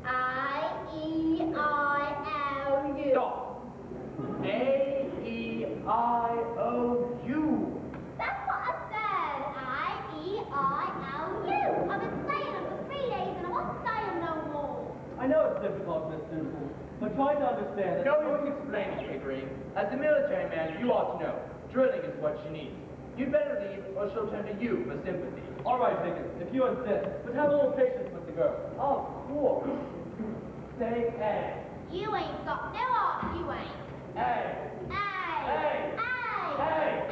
I-E-I-L-U. Stop. A-E-I-O-U. That's what I said. I-E-I-L-U. I've been saying them for 3 days and I won't say them no more. I know it's difficult, Miss Doolittle, but try to understand that... No use explaining, Pickering. As a military man, you ought to know. Drilling is what she needs. You'd better leave, or she'll turn to you for sympathy. All right, Higgins, if you insist, but have a little patience with the girl. Of course. Say A. You ain't got no heart, you ain't. A. Aye. Aye. Aye. Aye.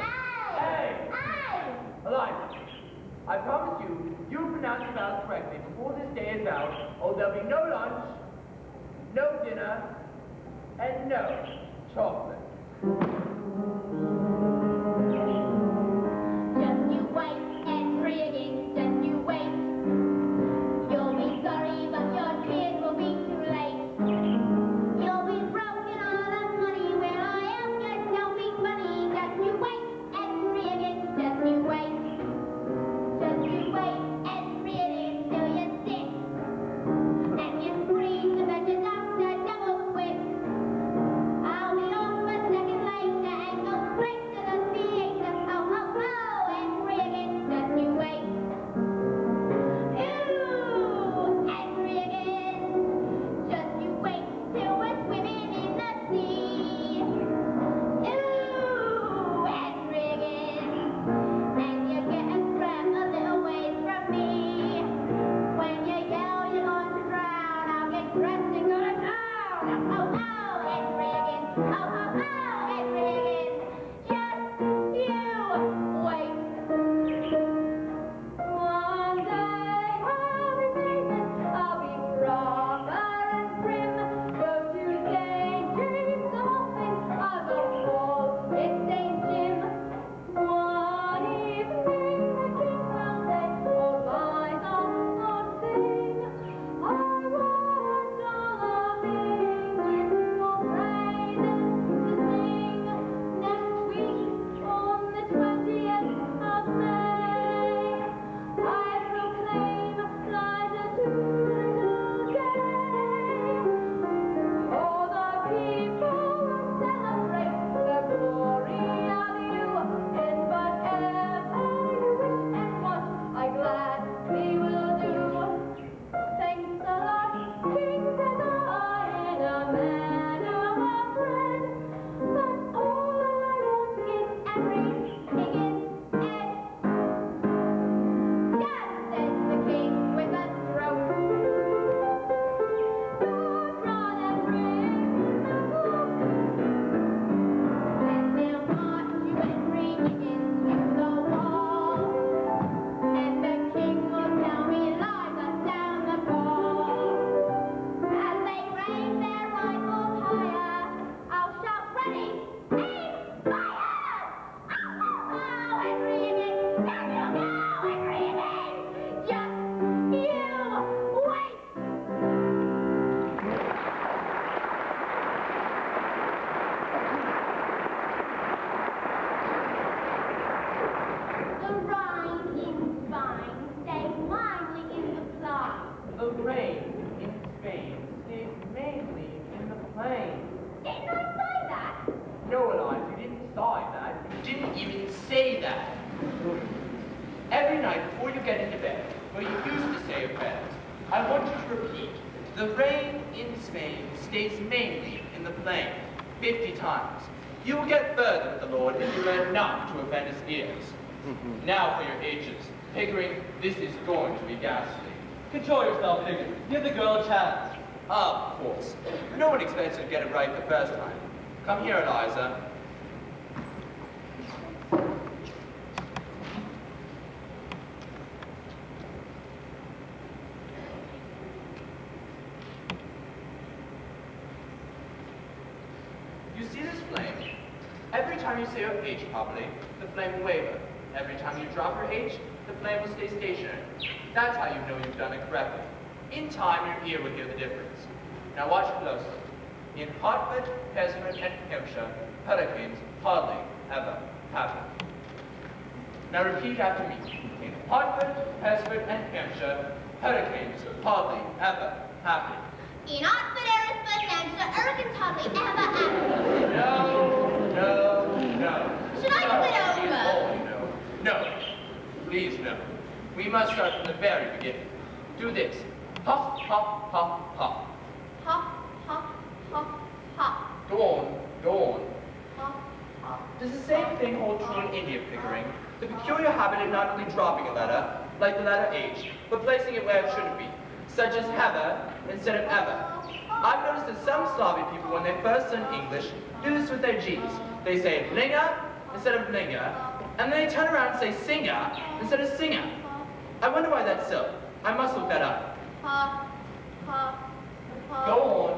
Aye. Aye. Eliza, I promise you, you'll pronounce your vows correctly before this day is out, or there'll be no lunch, no dinner, and no chocolate. Just you wait, Henry Higgins, just you wait. You'll be sorry, but your tears will be too late. You'll be broken all of money when I am just no big money. Just you wait, Henry Higgins, just you wait. Just you wait, Henry Higgins, till you're sick. And you scream to bet your doctor double quick. I'll be on my second leg The rain in Spain stays mainly in the plain. Didn't I say that? No, Eliza, you didn't say that. You didn't even say that. Every night before you get into bed, where you used to say a prayer, I want you to repeat, the rain in Spain stays mainly in the plain, 50 times. You will get further with the Lord if you learn not to offend his ears. Now for your H's. Pickering, this is going to be ghastly. Control yourself, Higgins. Give the girl a chance. Of course. No one expects you to get it right the first time. Come here, Eliza. You see this flame? Every time you say your H properly, the flame will waver. Every time you drop your H, the flame will stay stationary. That's how you know you've done it correctly. In time, your ear will hear the difference. Now watch closely. In Hartford, Hereford, and Hampshire, hurricanes hardly ever happen. Now repeat after me. In Hartford, Hereford, and Hampshire, hurricanes hardly ever happen. In Oxford, Aerospace, Hampshire, hurricanes hardly ever happen. No. Should I do it over? Oh, no. Please, no. We must start from the very beginning. Do this. Hop, hop, hop, hop. Hop, hop, hop, hop. Go on. Hop, hop. Does the same thing hold true in India, Pickering? The peculiar habit of not only dropping a letter, like the letter H, but placing it where it shouldn't be, such as heather instead of ever. I've noticed that some Slavic people, when they first learn English, do this with their G's. They say linga instead of linga, and then they turn around and say singer instead of singer. I wonder why that's so. I must look that up. Hop, hop, hop. Go on.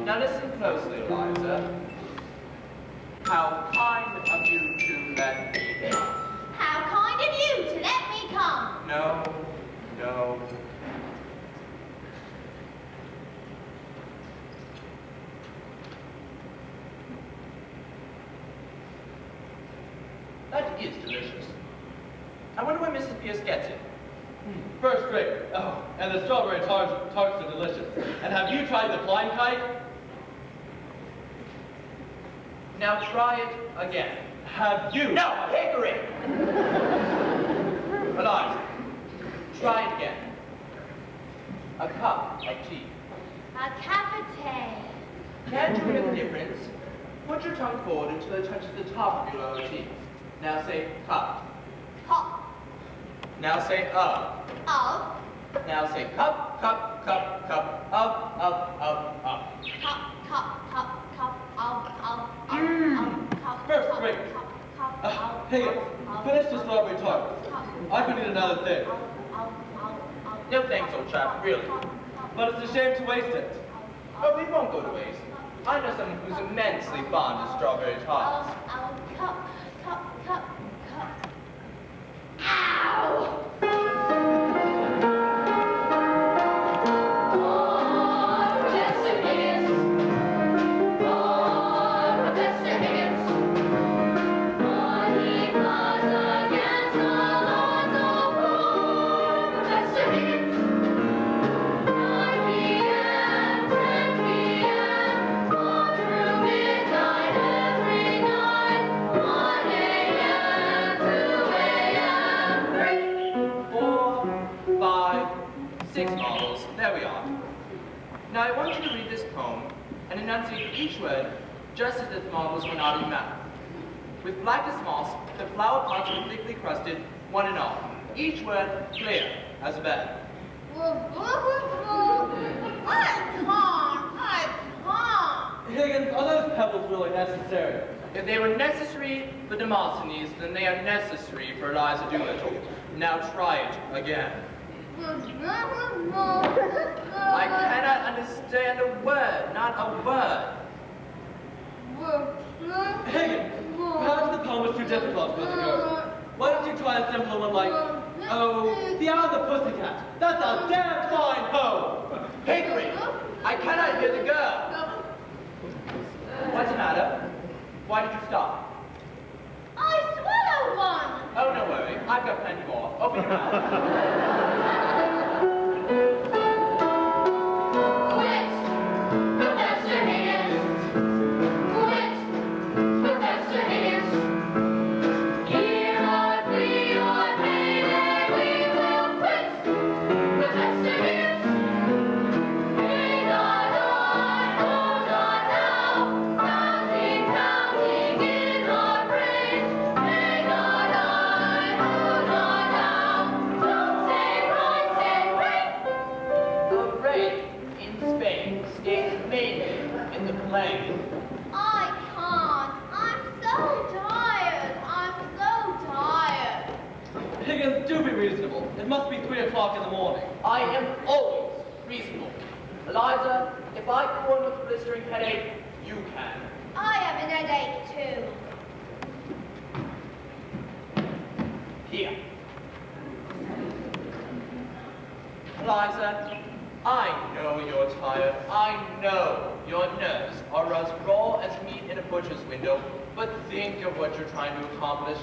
Now listen closely, Eliza. How kind of you to let me in. How kind of you to let me come. No. That is delicious. I wonder where Mrs. Pierce gets it. First rate. Oh, and the strawberry tarts are delicious. And have you tried the flying kite? Now try it again. Have you? No, Pickering! Eliza, try it again. A cup of tea. A cup of tea. Can't you hear the difference? Put your tongue forward until it touches the top of your lower teeth. Now say cup. Hop. Now say Of. Now say cup, cup, cup, cup, up. Cup, First rate. Higgins, finish the strawberry tart. I could eat another thing. No thanks, old chap, really. But it's a shame to waste it. But we won't go to waste. I know someone who's immensely fond of strawberry tarts. Cup. Ow! Now I want you to read this poem and pronunciate each word just as if marbles were not in mouth. With black as moss, the flower pots were thickly crusted, one and all, each word clear as a bell. I can't. Higgins, are those pebbles really necessary? If they were necessary for Demosthenes, then they are necessary for Eliza Doolittle. Now try it again. I cannot understand a word, not a word. Higgins, perhaps the poem was too difficult for us to go. Why don't you try a simpler one like, oh, The Owl and the Pussycat. That's a damn fine poem. Hickory, I cannot hear the girl. What's the matter? Why did you stop? I swallowed one. Oh, no worry. I've got plenty more. Open your mouth. Quit, Professor Higgins. Quit, Professor Higgins. Here or free or paid, we will quit, Professor Higgins. Hang on, hold on now. Counting in our brains. Hang on, hold on now. Don't say right, say right. The rain in Spain stays mainly in the plain. I can't. I'm so tired. Higgins, do be reasonable. It must be 3 o'clock in the morning. I am always reasonable. Eliza, if I go in with a blistering headache, you can. I have an headache too. Here. Eliza, I know you're tired. I know your nerves are as raw as meat in a butcher's window. But think of what you're trying to accomplish.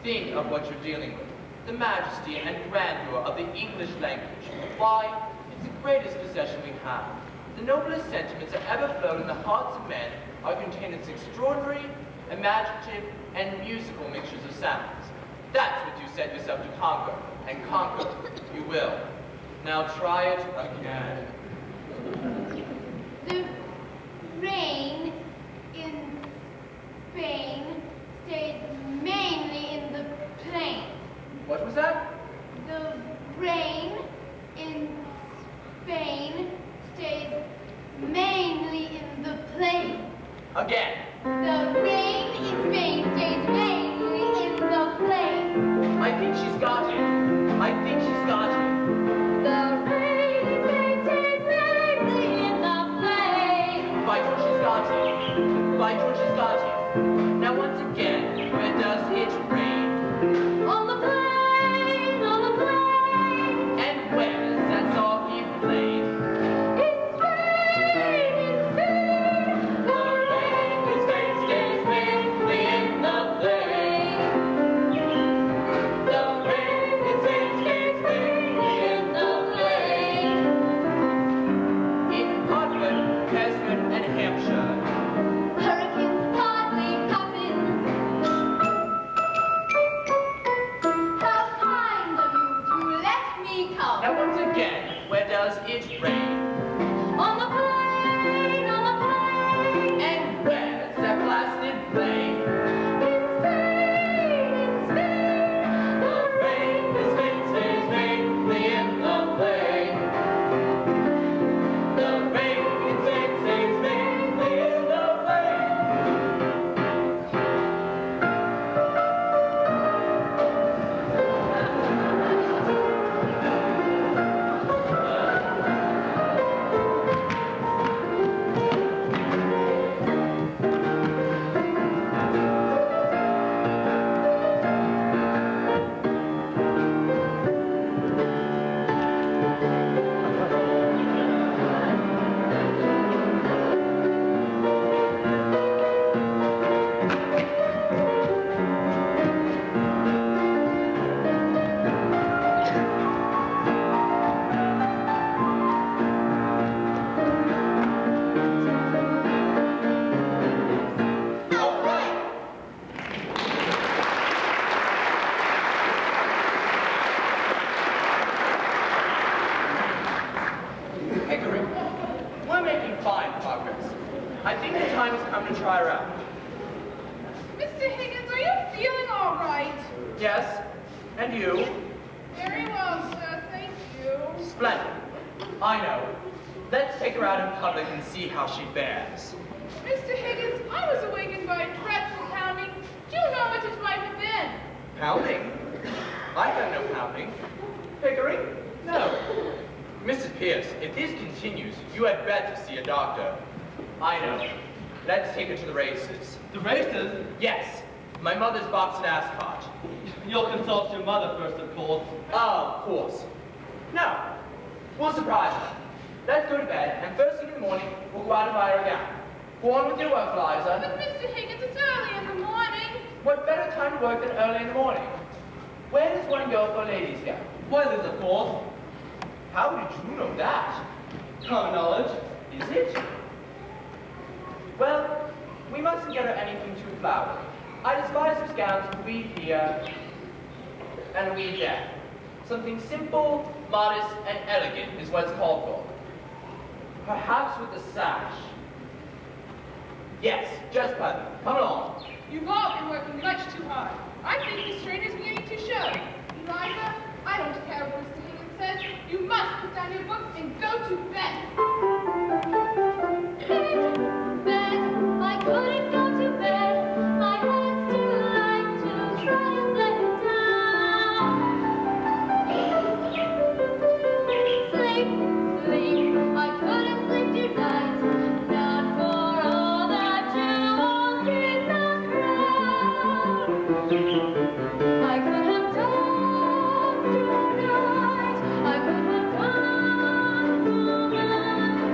Think of what you're dealing with. The majesty and grandeur of the English language. Why, it's the greatest possession we have. The noblest sentiments that ever flowed in the hearts of men are contained in its extraordinary, imaginative, and musical mixtures of sounds. That's what you set yourself to conquer, and conquer you will. Now try it again. The rain in Spain stays mainly in the plain. What was that? The rain in Spain stays mainly in the plain. Again. The rain in Spain stays mainly in the plain. I think she's got it. I think she's got it. The rain in Spain stays mainly in the plain. By George, she's got it. By George, she's got it. Now once again, where does it rain? On the plain, on the plain. And where is that song he played? In Spain, the rain in Spain stays mainly in the plain. The rain in Spain stays mainly in the plain. In Hartford, Kesford, and Hampshire. Hurricanes hardly happen. I think the time has come to try her out. Mr. Higgins, are you feeling all right? Yes? And you? Very well, sir. Thank you. Splendid. I know. Let's take her out in public and see how she fares. Mr. Higgins, I was awakened by a dreadful pounding. Do you know what it might have been? Pounding? I heard no pounding. Pickering? No. Mrs. Pierce, if this continues, you had better see a doctor. I know. Let's take her to the races. The races? Yes. My mother's boxed ass cart. You'll consult your mother first, of course. Oh, of course. No. We'll surprise her. Let's go to bed, and first thing in the morning, we'll go out and buy her a gown. Go on with your work, Liza. But Mr. Higgins, it's early in the morning. What better time to work than early in the morning? Where does one go for a lady's gown? Boilers, of course. How did you know that? Common knowledge. Is it? Well, we mustn't get her anything too flowery. I despise those gowns with a weed here and a weed there. Something simple, modest, and elegant is what's called for. Perhaps with a sash. Yes, just perfect. Come along. You've all been working much too hard. I think the strain is beginning to show. Eliza, I don't care what Mr. Higgins says. You must put down your books and go to bed. Bed, I couldn't go to bed. My head's too light to try and let it down. Sleep, sleep, I couldn't sleep tonight. Not for all that you walk in the crowd. I could have talked tonight. I could have gone home.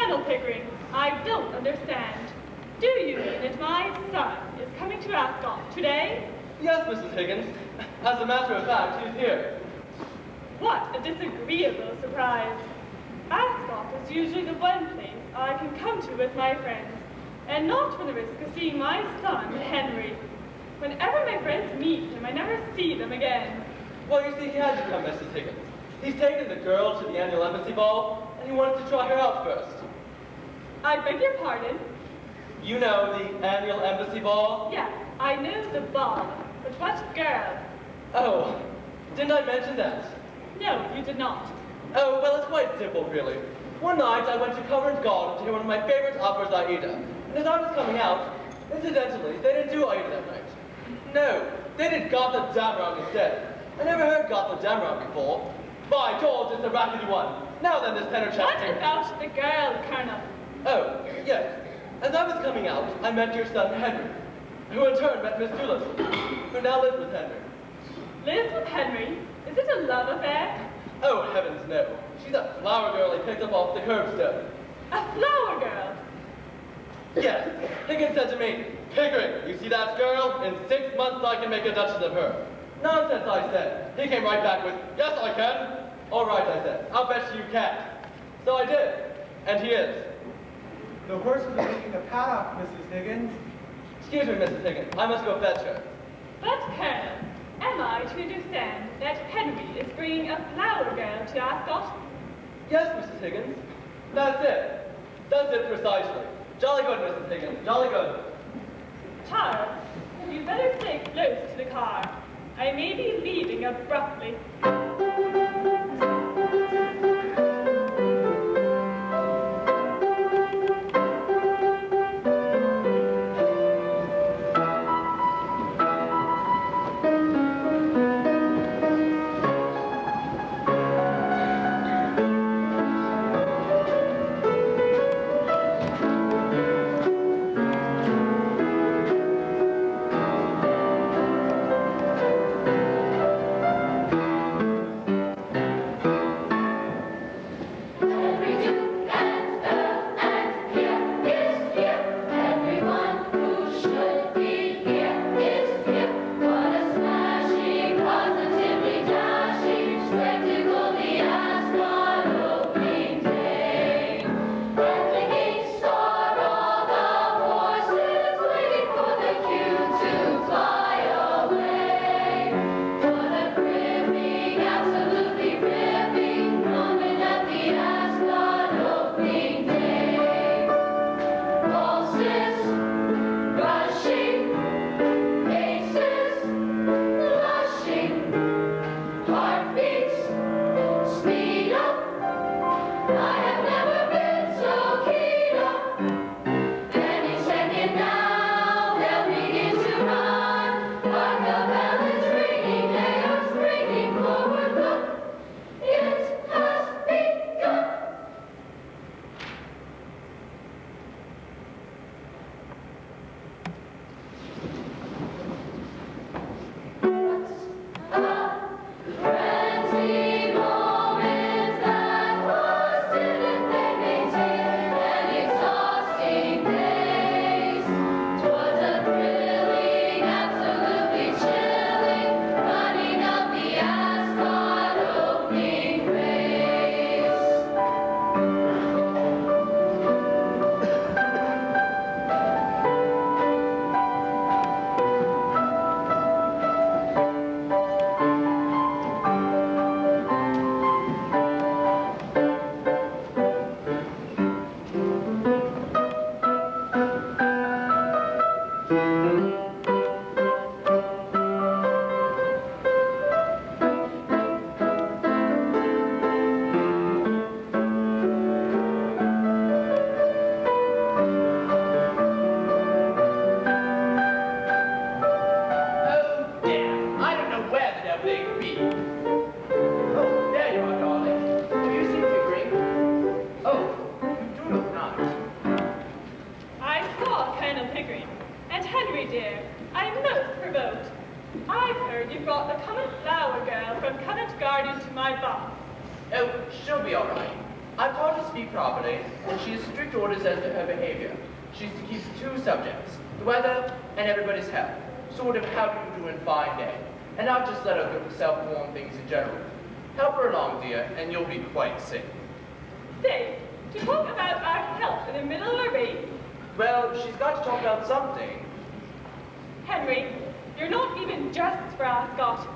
Colonel Pickering, I don't understand. Do you mean that my son is coming to Ascot today? Yes, Mrs. Higgins. As a matter of fact, he's here. What a disagreeable surprise. Ascot is usually the one place I can come to with my friends, and not for the risk of seeing my son, Henry. Whenever my friends meet him, I never see them again. Well, you see, he had to come, Mrs. Higgins. He's taken the girl to the annual embassy ball, and he wanted to try her out first. I beg your pardon? You know the annual embassy ball? Yes, I know the ball, but what girl? Oh, didn't I mention that? No, you did not. Oh, well, it's quite simple, really. One night, I went to Covent Garden to hear one of my favorite operas, Aida. And as I was coming out, incidentally, they didn't do Aida that night. No, they did Gotterdammerung instead. I never heard Gotterdammerung before. By George, it's a rackety one. Now then, this tenor chap. What about the girl, Colonel? Oh, yes. As I was coming out, I met your son, Henry, who in turn met Miss Doolittle, who now lives with Henry. Lives with Henry? Is it a love affair? Oh, heavens, no. She's a flower girl he picked up off the curbstone. A flower girl? Yes, Higgins said to me, Pickering, you see that girl? In 6 months I can make a duchess of her. Nonsense, I said. He came right back with, yes, I can. All right, I said, I'll bet you can. So I did, and he is. The horses are taking a paddock, Mrs. Higgins. Excuse me, Mrs. Higgins, I must go fetch her. But, Colonel, am I to understand that Henry is bringing a flower girl to Ascot? Yes, Mrs. Higgins. That's it. That's it precisely. Jolly good, Mrs. Higgins, jolly good. Charles, you'd better stay close to the car. I may be leaving abruptly. Oh, she'll be all right. I've taught her to speak properly, and she has strict orders as to her behavior. She's to keep to 2 subjects, the weather and everybody's health. Sort of how do you do in fine day, and not just let her go for self-warm things in general. Help her along, dear, and you'll be quite safe. Say, to talk about our health in the middle of a race? Well, she's got to talk about something. Henry, you're not even dressed for Ascot.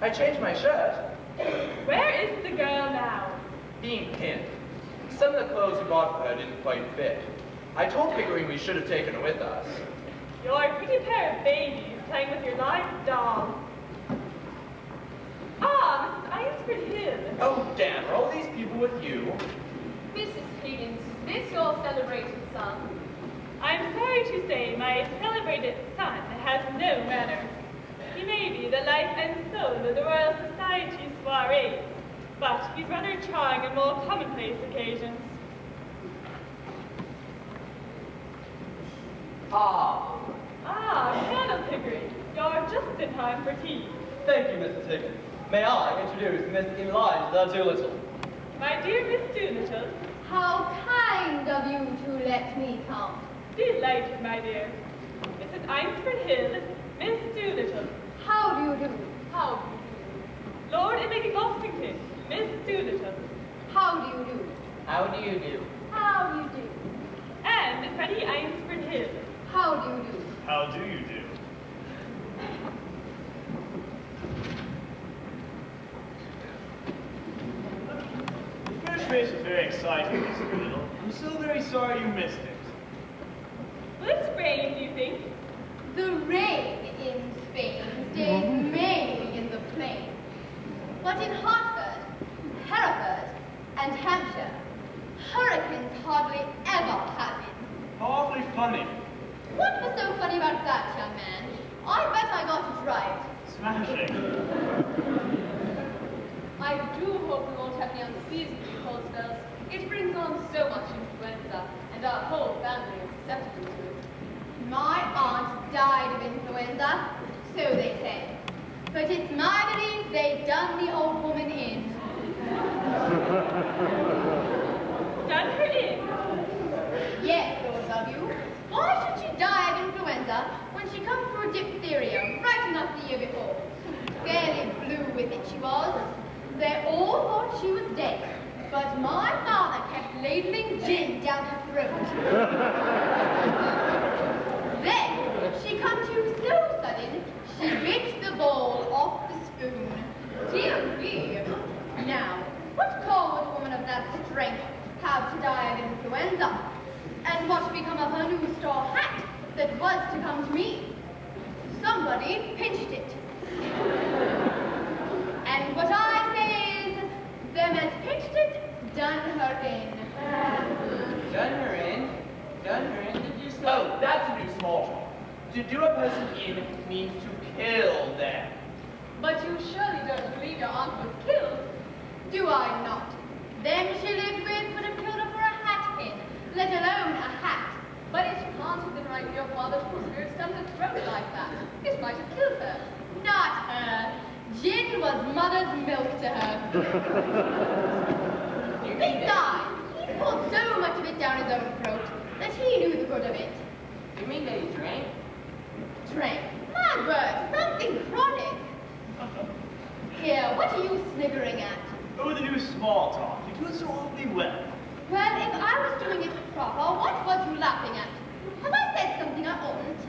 I changed my shirt. Where is the girl now? Being pinned. Some of the clothes we bought for her didn't quite fit. I told Pickering we should have taken her with us. You're a pretty pair of babies playing with your live doll. Ah, Mrs. Eynsford Hill. Oh, damn, are all these people with you? Mrs. Higgins, is this your celebrated son? I'm sorry to say my celebrated son has no manners. He may be the life and soul of the Royal Society soiree, but he's rather charming on more commonplace occasions. Colonel Pickering, you're just in time for tea. Thank you, Mrs. Higgins. May I introduce Miss Eliza Doolittle? My dear Miss Doolittle, How kind of you to let me come. delighted, my dear. Mrs. Eynsford Hill, Miss Doolittle. How do you do? How do you do? Lord Emily Gostington, Miss Doolittle. How do you do? How do you do? How do you do? And Freddie Eynsford Hill. How do you do? How do you do? The first race was very exciting, Miss Doolittle. I'm so very sorry you missed it. Will it rain, do you think? The rain in Spain stays mainly in the plain. But in Hartford, Hereford, and Hampshire, hurricanes hardly ever happen. Awfully funny. What was so funny about that, young man? I bet I got it right. Smashing. I do hope we won't have any unseasonably cold spells. It brings on so much influenza, and our whole family is susceptible to it. My aunt died of influenza, so they say. But it's my belief they done the old woman in. Done her in. Yes, those of you. Why should she die of influenza when she come through diphtheria right enough the year before? Fairly blue with it she was. They all thought she was dead, but my father kept ladling gin down her throat. Then she come to so sudden, she bit the bowl off the spoon. Dear me. Now, what call would a woman of that strength have to die of influenza? And what become of her new straw hat that was to come to me? Somebody pinched it. And what I say is, them as pinched it, done her in. Done her in? Done her in, did you say? Oh, that's a new small talk. To do a person in means to kill them. But you surely don't believe your aunt was killed. Do I not? Them she lived with would have killed her for a hat pin, let alone a hat. But it can't have been right for your father to put spirits down her throat like that. It might have killed her. Not her. Gin was mother's milk to her. Besides, he poured so much of it down his own throat that he knew the good of it. You mean that he drank? Drank. My word, something chronic. Here, what are you sniggering at? Oh, the new small talk. You do it so awfully well. Well, if I was doing it proper, what was you laughing at? Have I said something I oughtn't?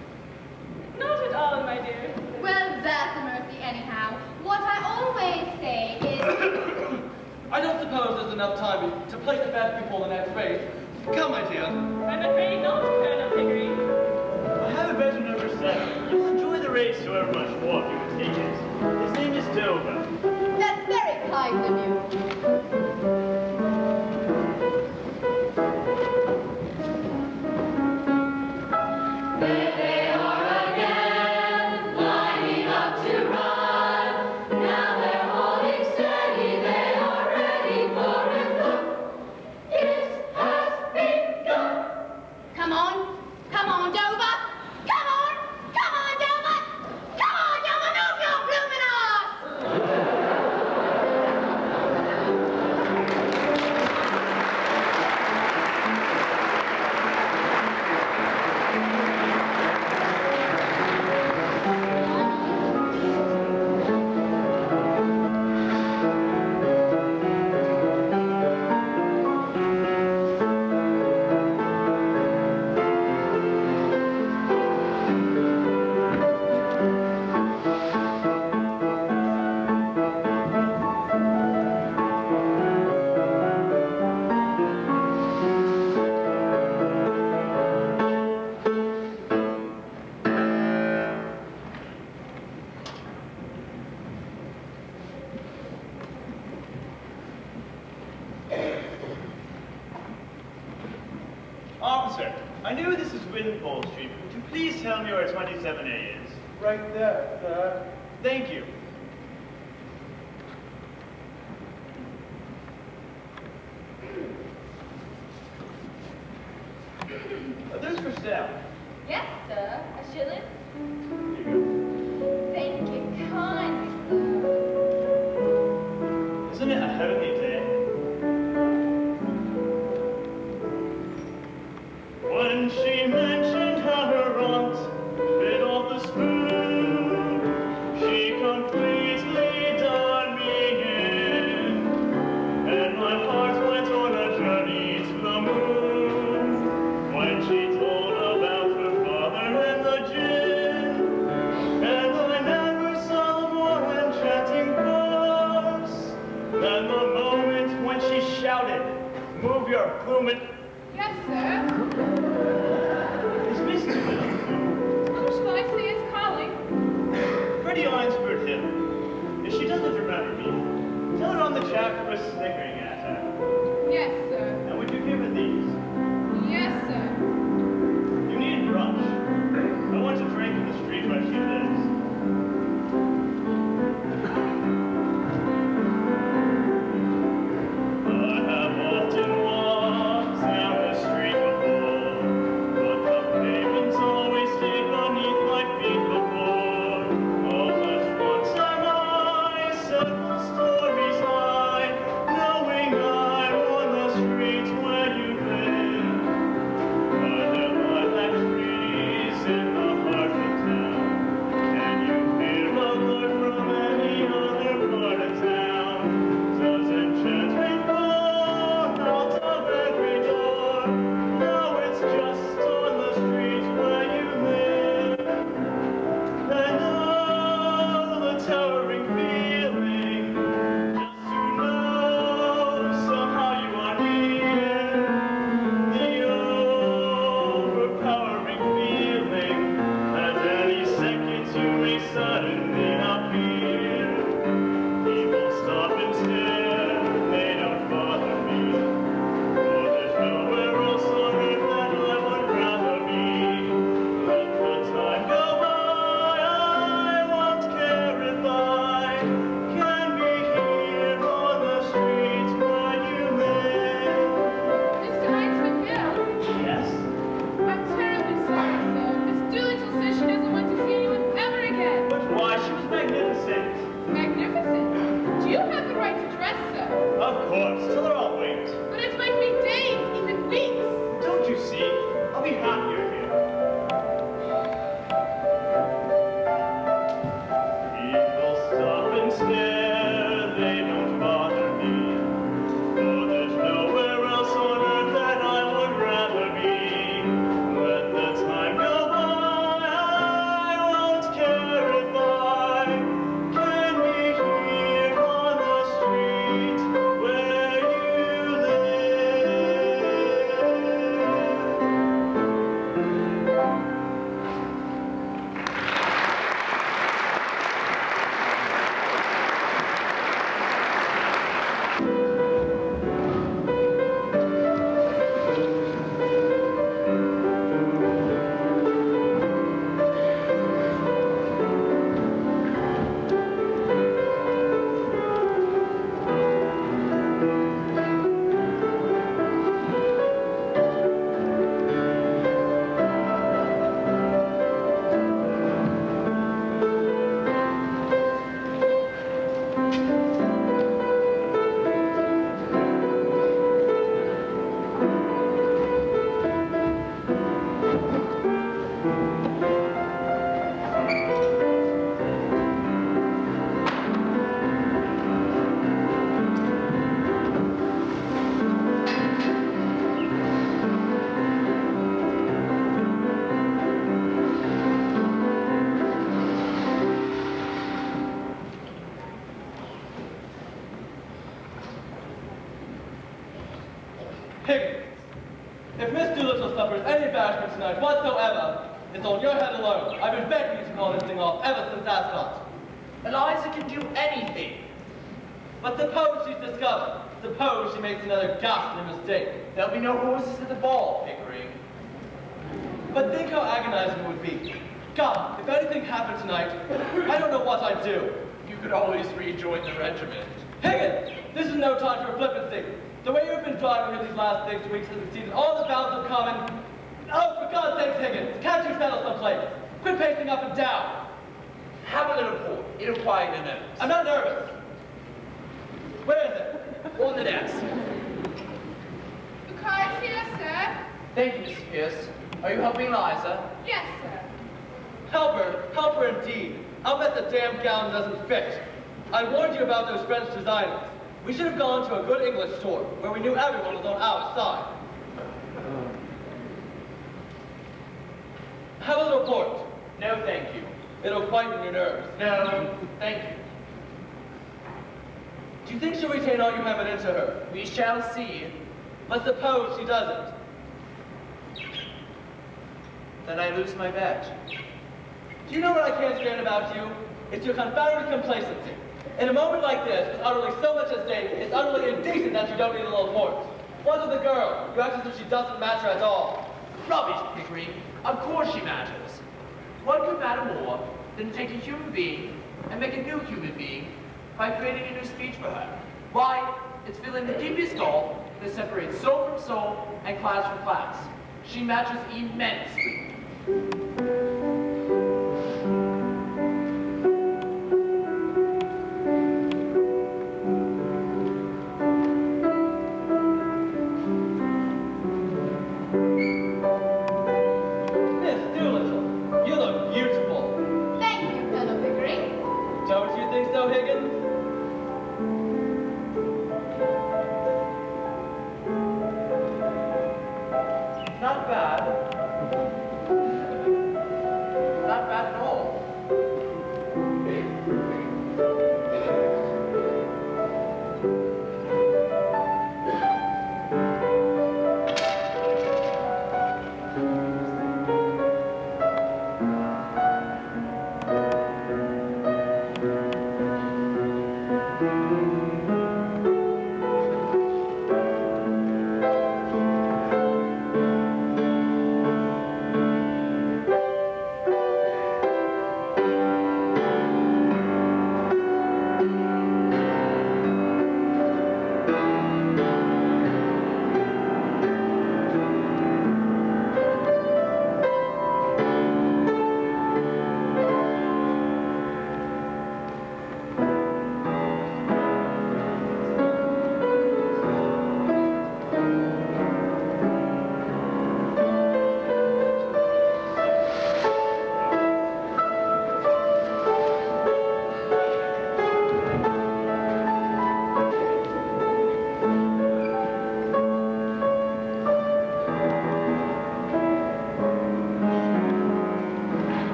Not at all, my dear. Well, that's a mercy anyhow. What I always say is... I don't suppose there's enough time to place a bet before the next race. Come, my dear. I'm afraid not, Colonel Pickering. I have a better number 7. You'll enjoy the race however much more you can take it. His name is Dover. That's very kind of you. Come on, come on, Dover! Come on, Dover! Come on, Dover, move your blooming arse! I know this is Wimpole Street, but would you please tell me where 27A is? Right there, sir. Thank you. Are those for sale? Yes, sir. A shilling? Here you Thank you kindly, sir. go. Isn't it a holy day? When she mentioned how her aunt bit off the spoon, she completely done me in, and my heart went on a journey to the moon. When she told about her father and the gin, and I never saw a more enchanting course than the moment when she shouted, "Move your plummet!" Yes, sir. Is Mr. Middleton? Who shall I say is calling? Pretty Eynsford Hill. If she doesn't remember me, tell her I'm the chap who was snickering at her. Yes, sir. And would you give her these? Yes, sir. You need a brush. I want to drink in the street where she lives. I have often walked down the street before, but the pavements always stayed beneath my feet before. Oh, but one time I said the stories high, knowing I'm on the street where you live. I live by that trees in the heart of town. Can you hear a word from any other part of town? Does enchantment pour out of every door? No, it's just on the street where you live. And oh, the towering feeling, just to know somehow you are near. The overpowering feeling that any second you may suddenly appear. People stop and stare, they don't bother me, for there's nowhere else on earth that I would rather be. Let the time go by, I won't care if I can be here on the street where you live. Mr. Eynsford Hill. Yes? I'm terribly sorry, sir. Miss Doolittle says she doesn't want to see anyone ever again. But why? She was magnificent. Magnificent. Do you have the right to dress so? Of course. Tell her I'll wait. But it might be days, even weeks. Don't you see? I'll be happier here. People stop and stare, they don't bother me. For there's nowhere else on earth that I would rather be. Let the time go by, I won't care if I can be here on the street where you live. Higgins, if Miss Doolittle suffers any embarrassment tonight whatsoever, it's on your head alone. I've been begging you to call this thing off ever since Ascot. Eliza can do anything. But suppose she's discovered. Suppose she makes another ghastly mistake. There'll be no horses at the ball, Pickering. But think how agonizing it would be. God, if anything happened tonight, I don't know what I'd do. You could always rejoin the regiment. Higgins, this is no time for flippancy. The way you've been driving here these last 6 weeks has exceeded all the bounds of common. Oh, for God's sake, Higgins, can't you settle someplace? Quit pacing up and down. Have a little port. It'll quiet your nerves. I'm not nervous. Where is it? On the desk. The car is here, sir. Thank you, Mrs. Pierce. Are you helping Eliza? Yes, sir. Help her indeed. I'll bet the damn gown doesn't fit. I warned you about those French designers. We should have gone to a good English store where we knew everyone was on our side. Have a little port. No, thank you. It'll quieten your nerves. No, thank you. Do you think she'll retain all you have it into her? We shall see. Let's suppose she doesn't. Then I lose my badge. Do you know what I can't stand about you? It's your confounded complacency. In a moment like this, with utterly so much at stake, it's utterly indecent that you don't need a little port. What's with the girl? You act as if she doesn't matter at all. Rubbish, Pickering. Of course she matters. What could matter more than to take a human being and make a new human being by creating a new speech for her? Why, it's filling the deepest gulf that separates soul from soul and class from class. She matters immensely.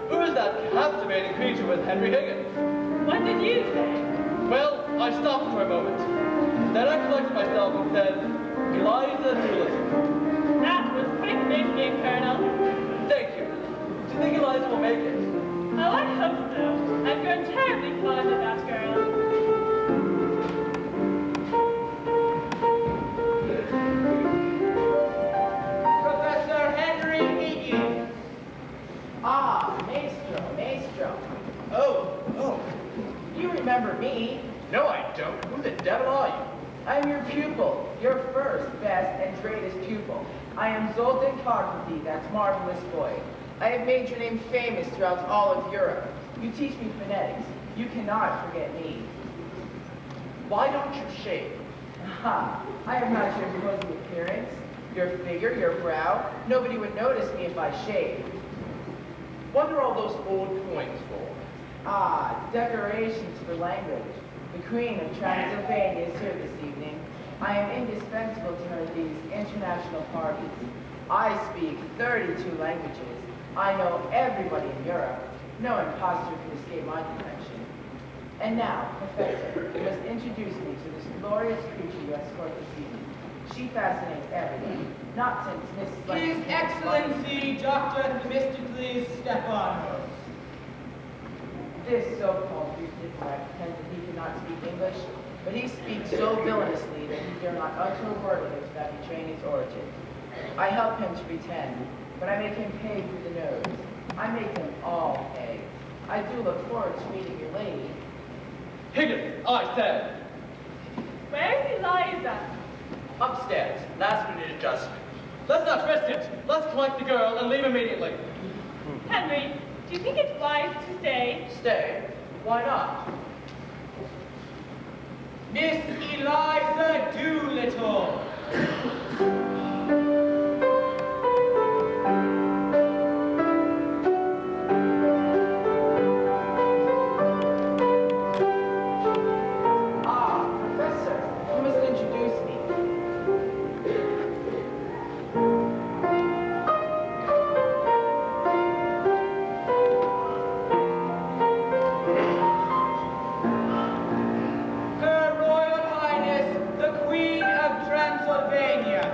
Who is that captivating creature with Henry Higgins? What did you say? Well, I stopped for a moment. Then I collected myself and said, Eliza Doolittle. That was quick thinking, Colonel. Thank you. Do you think Eliza will make it? Oh, I hope so. I've grown terribly fond of that girl. Professor Henry Higgins. Ah, Maestro. Oh. You remember me? No, I don't. Who the devil are you? I am your pupil, your first, best, and greatest pupil. I am Zoltan Karpathy, that marvelous boy. I have made your name famous throughout all of Europe. You teach me phonetics. You cannot forget me. Why don't you shave? Aha, I have not your imposing appearance, your figure, your brow. Nobody would notice me if I shaved. What are all those old coins for? Ah, decorations for language. The Queen of Transylvania is here this evening. I am indispensable to her at these international parties. I speak 32 languages. I know everybody in Europe. No imposter could escape my detection. And now, Professor, you must introduce me to this glorious creature you escort this evening. She fascinates everyone, not since Mrs. His Lexington- Excellency Dr. Themistocles Stephanos. This so-called Greek diplomat pretends that he cannot speak English, but he speaks so villainously that he dare not utter a word of it without betraying his origin. I help him to pretend, but I make him pay through the nose. I make them all pay. I do look forward to meeting your lady. Higgins, I said. Where's Eliza? Upstairs. Last minute adjustment. Let's not risk it. Let's collect the girl and leave immediately. Henry, do you think it's wise to stay? Stay? Why not? Miss Eliza Doolittle. Ah, Professor, you must introduce me. Her Royal Highness, the Queen of Transylvania.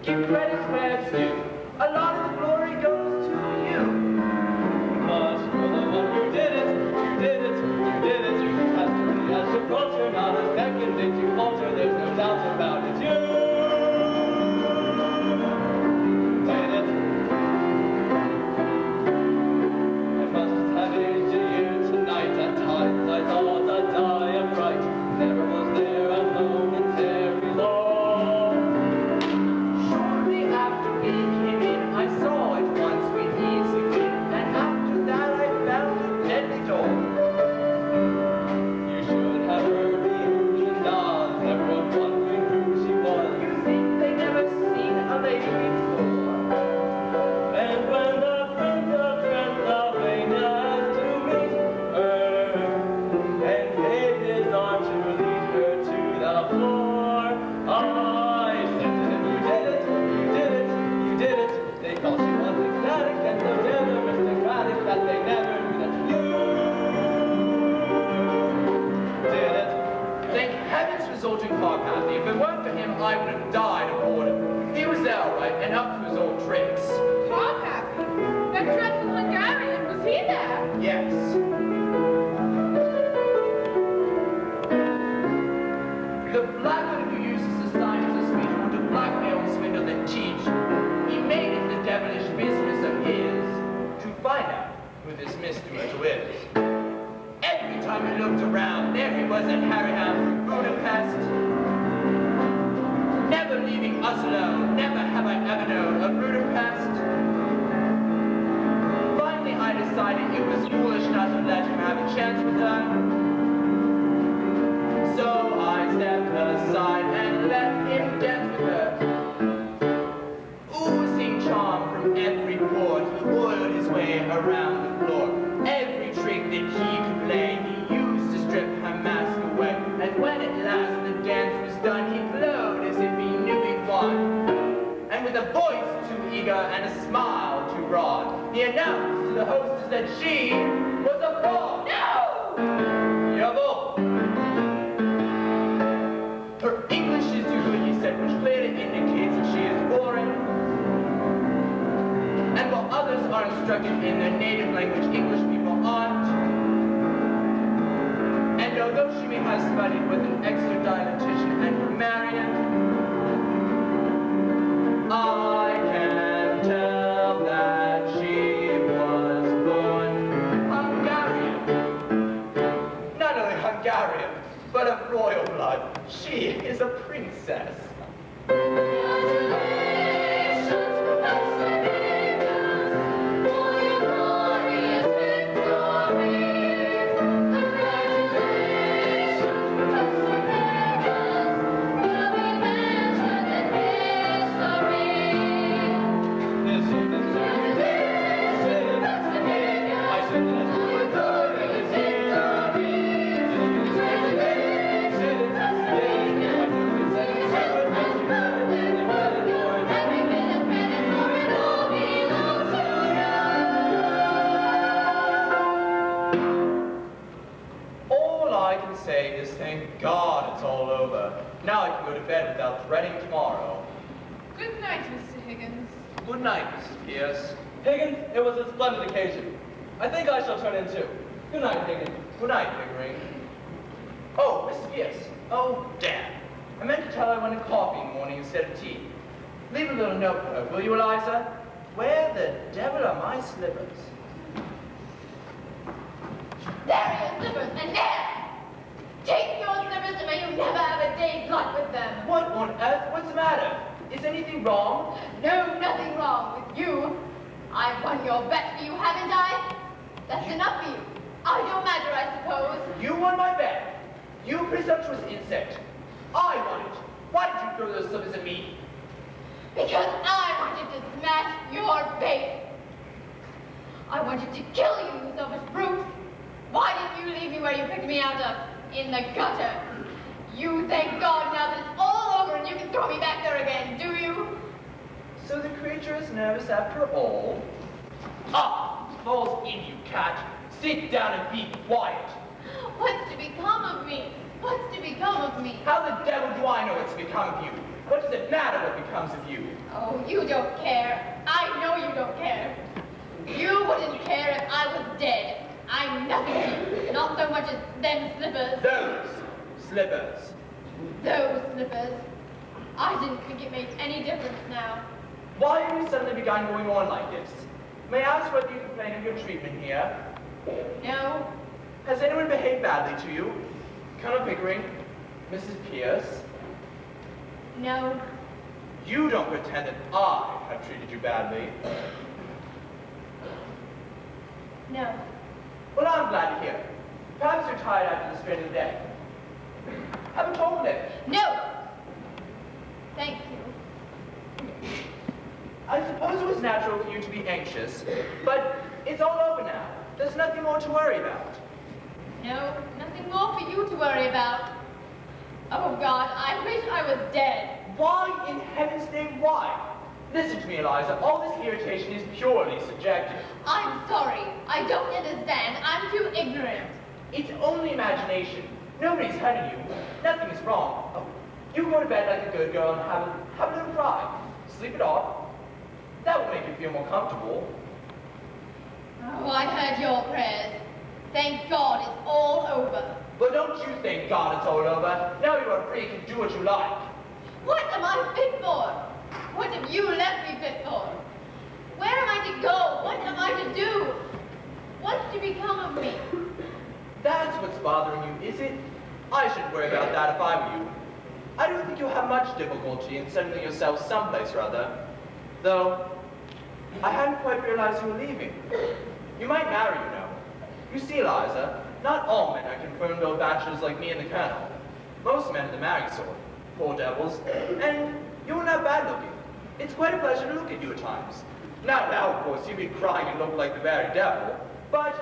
Congratulations, Now I can go to bed without dreading tomorrow. Good night, Mr. Higgins. Good night, Mrs. Pierce. Higgins, it was a splendid occasion. I think I shall turn in too. Good night, Higgins. Good night, Pickering. Oh, Mrs. Pierce. Oh, damn. I meant to tell her I wanted coffee in the morning instead of tea. Leave a little note for her, will you, Eliza? Where the devil are my slippers? There are your slippers, and there! Take your slippers and may you never have a day's luck with them. What on earth? What's the matter? Is anything wrong? No, nothing wrong with you. I've won your bet for you, haven't I? That's enough for you. I don't matter, I suppose. You won my bet. You presumptuous insect. I won it. Why did you throw those slippers at me? Because I wanted to smash your face. I wanted to kill you, you selfish brute. Why didn't you leave me where you picked me out of? In the gutter. You thank God now that it's all over and you can throw me back there again, do you? So the creature is nervous after all? Ah! Falls in, you cat. Sit down and be quiet. What's to become of me? What's to become of me? How the devil do I know what's to become of you? What does it matter what becomes of you? Oh, you don't care. I know you don't care. You wouldn't care if I was dead. I'm nothing to you. Not so much as them slippers. Those slippers. Those slippers. I didn't think it made any difference now. Why have you suddenly begun going on like this? May I ask whether you complain of your treatment here? No. Has anyone behaved badly to you? Colonel Pickering? Mrs. Pierce? No. You don't pretend that I have treated you badly. No. Well, I'm glad to hear it. Perhaps you're tired after the strain of the day. Have a talk with him. No. Thank you. I suppose it was natural for you to be anxious, but it's all over now. There's nothing more to worry about. No, nothing more for you to worry about. Oh, God, I wish I was dead. Why, in heaven's name, why? Listen to me, Eliza. All this irritation is purely subjective. I'm sorry. I don't understand. I'm too ignorant. It's only imagination. Nobody's hurting you. Nothing is wrong. Oh, you go to bed like a good girl and have a little cry. Sleep it off. That will make you feel more comfortable. Oh, I heard your prayers. Thank God it's all over. But don't you thank God it's all over. Now you are free and can do what you like. What am I fit for? What have you left me fit for? Where am I to go? What am I to do? What's to become of me? That's what's bothering you, is it? I shouldn't worry about that if I were you. I don't think you'll have much difficulty in settling yourself someplace or other. Though, I hadn't quite realized you were leaving. You might marry, you know. You see, Eliza, not all men are confirmed old bachelors like me and the Colonel. Most men are the married sort. Poor devils. And you're not bad looking. It's quite a pleasure to look at you at times. Not now, of course, you've been crying and look like the very devil. But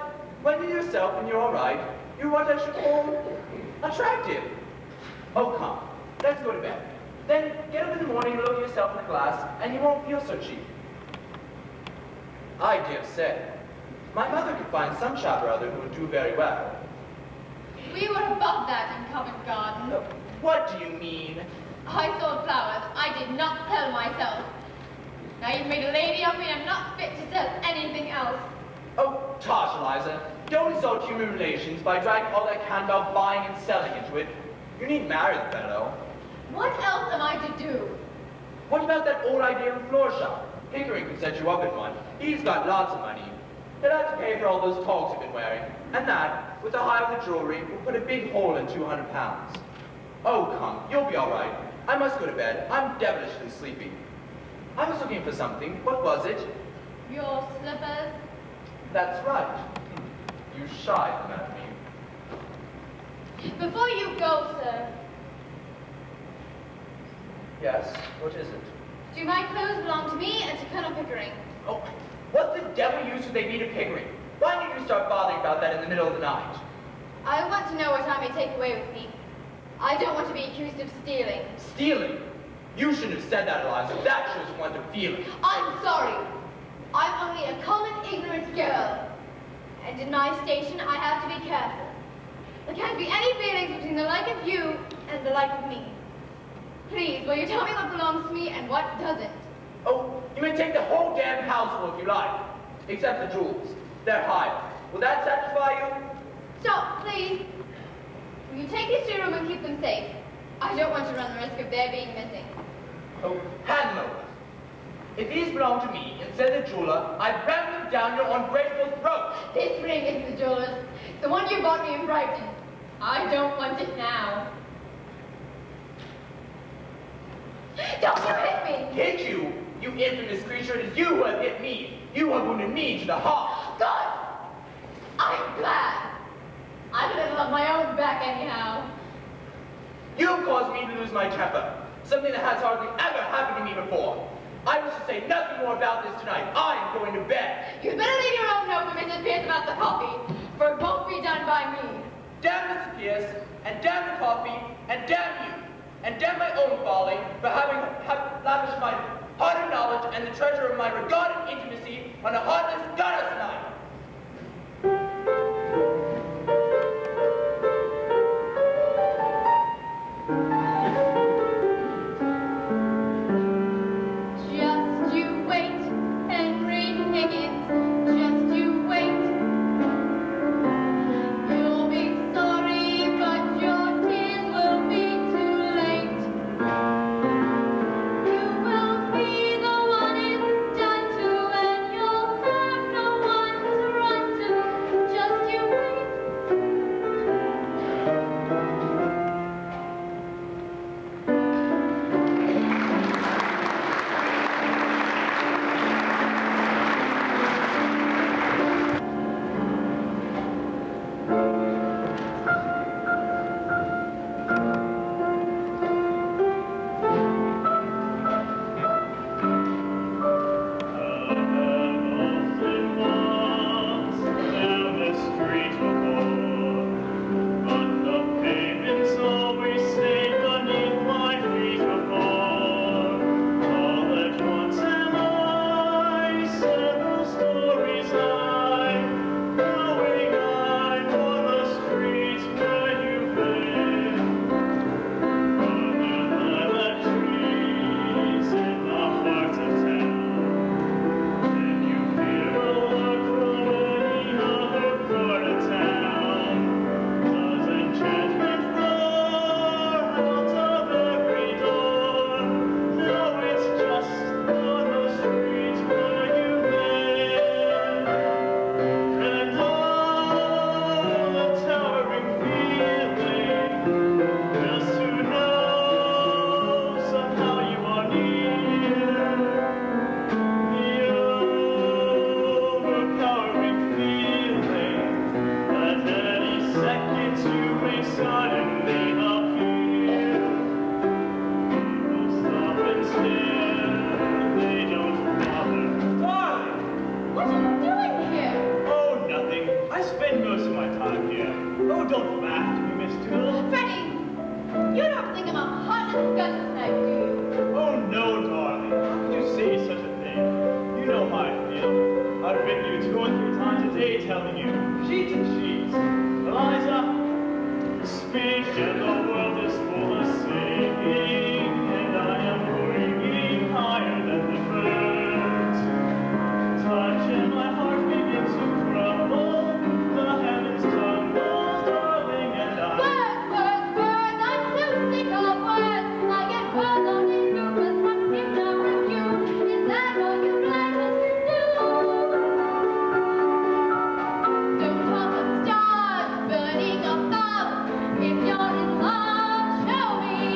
when you're yourself and you're all right, you're what I should call attractive. Oh, come. Let's go to bed. Then get up in the morning and look at yourself in the glass, and you won't feel so cheap. I dare say. My mother could find some chap or other who would do very well. We were above that in Covent Garden. What do you mean? I sold flowers. I did not sell myself. Now you've made a lady of me and I'm not fit to sell anything else. Oh, tosh, Eliza. Don't insult human relations by dragging all that can about buying and selling into it. You need marry the fellow. What else am I to do? What about that old idea of a floor shop? Pickering could set you up in one. He's got lots of money. He'll have to pay for all those togs you've been wearing. And that, with the hire of the jewelry, will put a big hole in 200 pounds. Oh, come, you'll be all right. I must go to bed. I'm devilishly sleepy. I was looking for something. What was it? Your slippers? That's right. You shied them at me. Before you go, sir, Yes, what is it? do my clothes belong to me and to Colonel Pickering? Oh, what the devil use would they be to Pickering? Why didn't you start bothering about that in the middle of the night? I want to know what I may take away with me. I don't want to be accused of stealing. Stealing? You shouldn't have said that, Eliza. That shows want of feeling. I'm sorry. I'm only a common, ignorant girl. And in my station, I have to be careful. There can't be any feelings between the like of you and the like of me. Please, will you tell me what belongs to me and what doesn't? Oh, you may take the whole damn houseful if you like, except the jewels. They're higher. Will that satisfy you? Stop, please. Will you take these to your room and keep them safe? I don't want to run the risk of their being missing. Oh, hand them over. If these belong to me instead of the jeweler, I'd ram them down your ungrateful throat. This ring isn't the jeweler's. It's the one you bought me in Brighton. I don't want it now. Don't you hit me! Hit you? You infamous creature, it is you who have hit me. You have wounded me to the heart. Good! I'm glad. I'm a little on my own back anyhow. You have caused me to lose my temper, something that has hardly ever happened to me before. I wish to say nothing more about this tonight. I am going to bed. You'd better leave your own note for Mrs. Pierce about the coffee, for it won't be done by me. Damn Mrs. Pierce, and damn the coffee, and damn you, and damn my own folly for having lavished my heart of knowledge and the treasure of my regarded intimacy on a heartless goddess night. Just you wait, Henry Higgins, just you wait. You'll be sorry, but your tears will be too late. You will be the one it's done to, and you'll have no one to run to. Just you wait. What are you doing here? Oh, nothing. I spend most of my time here. Oh, don't laugh at me, Miss Doolittle. Freddie, you don't think I'm a heartless gutless knight, do you? Oh, no, darling. How could you say such a thing? You know how I feel. I've written you 2 or 3 times a day telling you, sheets and sheets. Eliza, speak and the world is full of singing, and I am winging higher than the birds. Touch and my heart begins to crumble, the heavens tumble, darling, and I... Words, I'm so sick of words. I get words on these rumors from him, not from you. Is that all you like us to do? Don't talk of stars burning above. If you're in love, show me.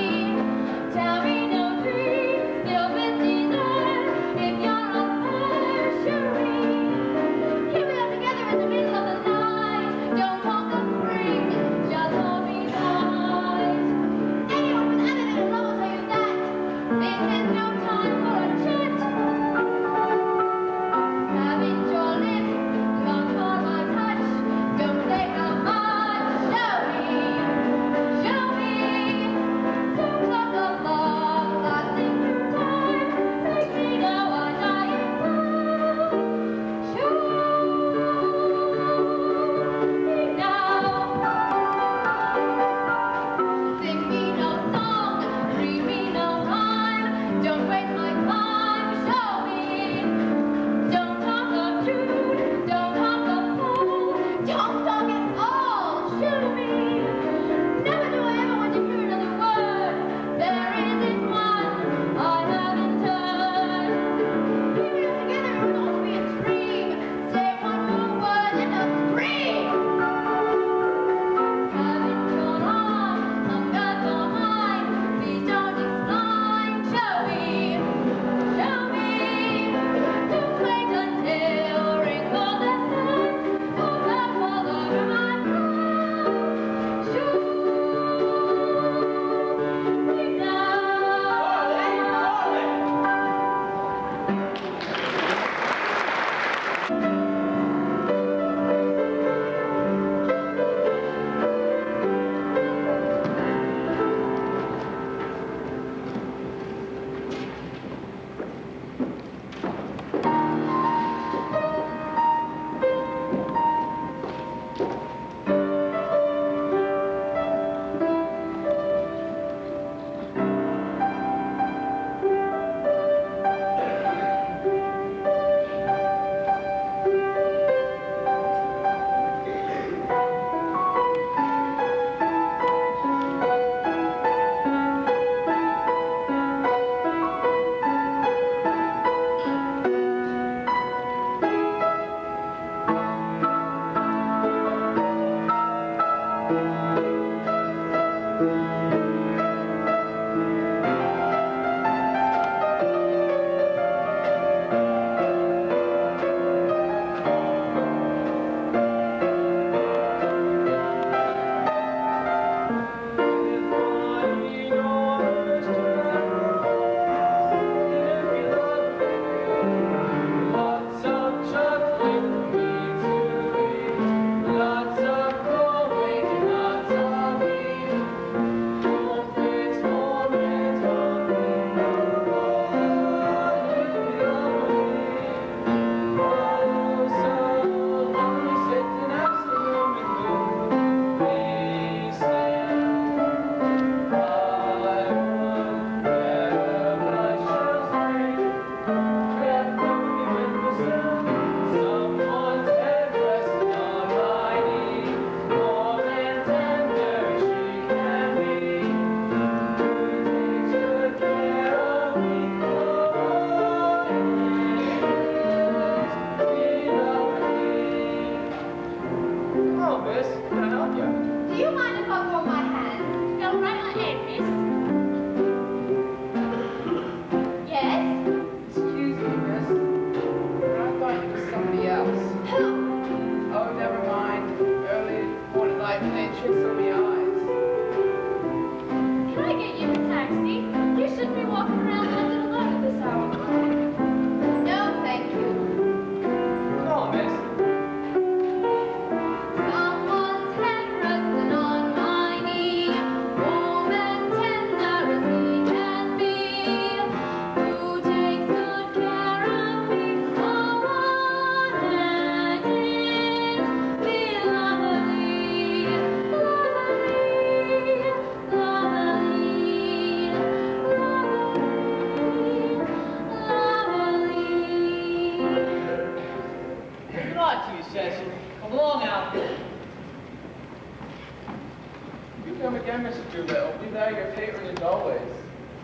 here, Mr. Doolittle. Be there, your patron as always.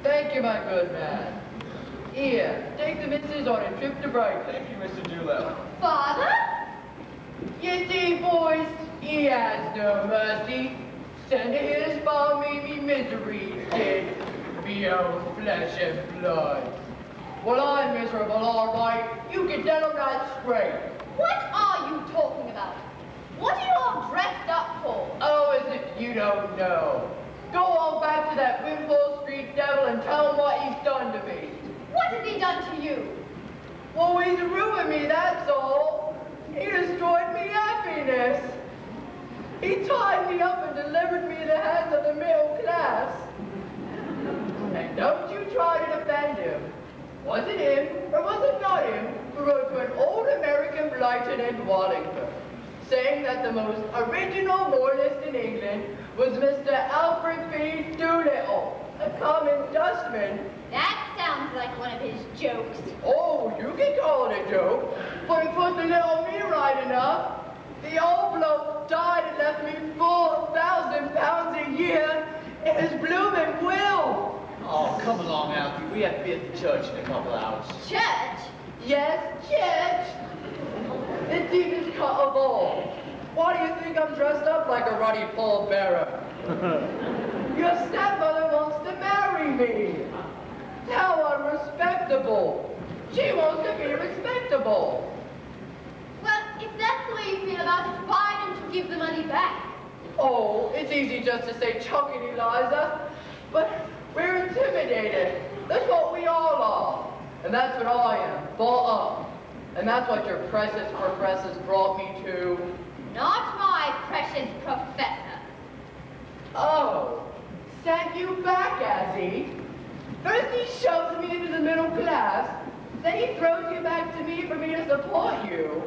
Thank you, my good man. Here, take the missus on a trip to Brighton. Thank you, Mr. Doolittle. Father? You see, boys, he has no mercy. Send his for me misery, kid. Be old flesh and blood. Well, I'm miserable, all right. You can tell him that straight. What are you talking about? What are you all dressed up for? Oh, as if you don't know. Go on back to that Wimpole Street devil and tell him what he's done to me. What has he done to you? Well, he's ruined me, that's all. He destroyed me happiness. He tied me up and delivered me in the hands of the middle class. And don't you try to defend him. Was it him, or was it not him, who wrote to an old American blighter named Wallingford, saying that the most original moralist in England was Mr. Alfred P. Doolittle, a common dustman? That sounds like one of his jokes. Oh, you can call it a joke, but it put the little me right enough. The old bloke died and left me £4,000 a year in his blooming will. Oh, come along, Alfie. We have to be at the church in a couple hours. Church? Yes, church. The deepest cut of all. Why do you think I'm dressed up like a ruddy pallbearer? Your stepmother wants to marry me. How unrespectable. She wants to be respectable. Well, if that's the way you feel about it, why don't you give the money back? Oh, it's easy just to say chuck it, Eliza. But we're intimidated. That's what we all are. And that's what I am, bought up. And that's what your precious professors brought me to. Not my precious professor. Oh, sent you back, has he? First he shoves me into the middle class, then he throws you back to me for me to support you.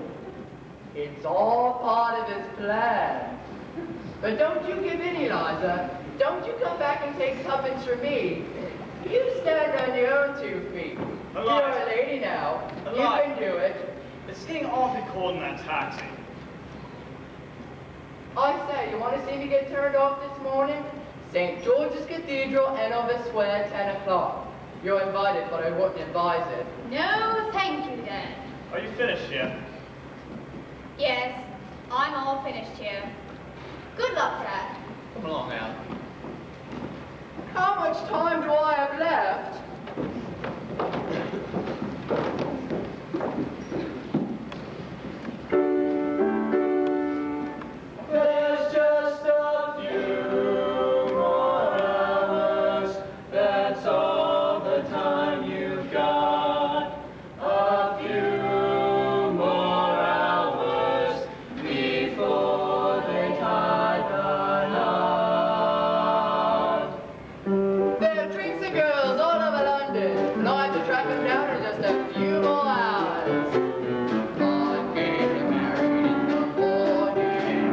It's all part of his plan. But don't you give in, Eliza. Don't you come back and take tuppence from me. You stand on your own 2 feet. Eliza. You're a lady now. You Eliza. can do it. It's getting awfully cold in that taxi. I say, you want to see me get turned off this morning? St. George's Cathedral, Hanover Square, 10 o'clock. You're invited, but I wouldn't advise it. No, thank you, Dad. Are you finished yet? Yes, I'm all finished here. Good luck, Dad. Come along, Alfie. How much time do I have left? There's just a few more hours. That's all the time you've got. A few more hours before they tie the knot. There are drinks and girls all over London, and I have to track them down in just a few more hours. I'm getting married in the morning.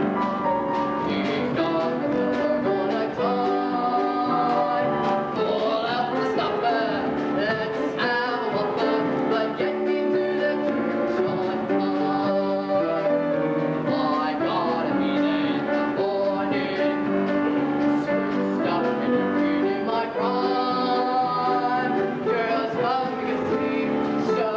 He's got the work on a time. Pull out the stopper, let's have a whopper, but get me to the church on time. I gotta be there in the morning. Stop and reading my prime. Girls come to see, so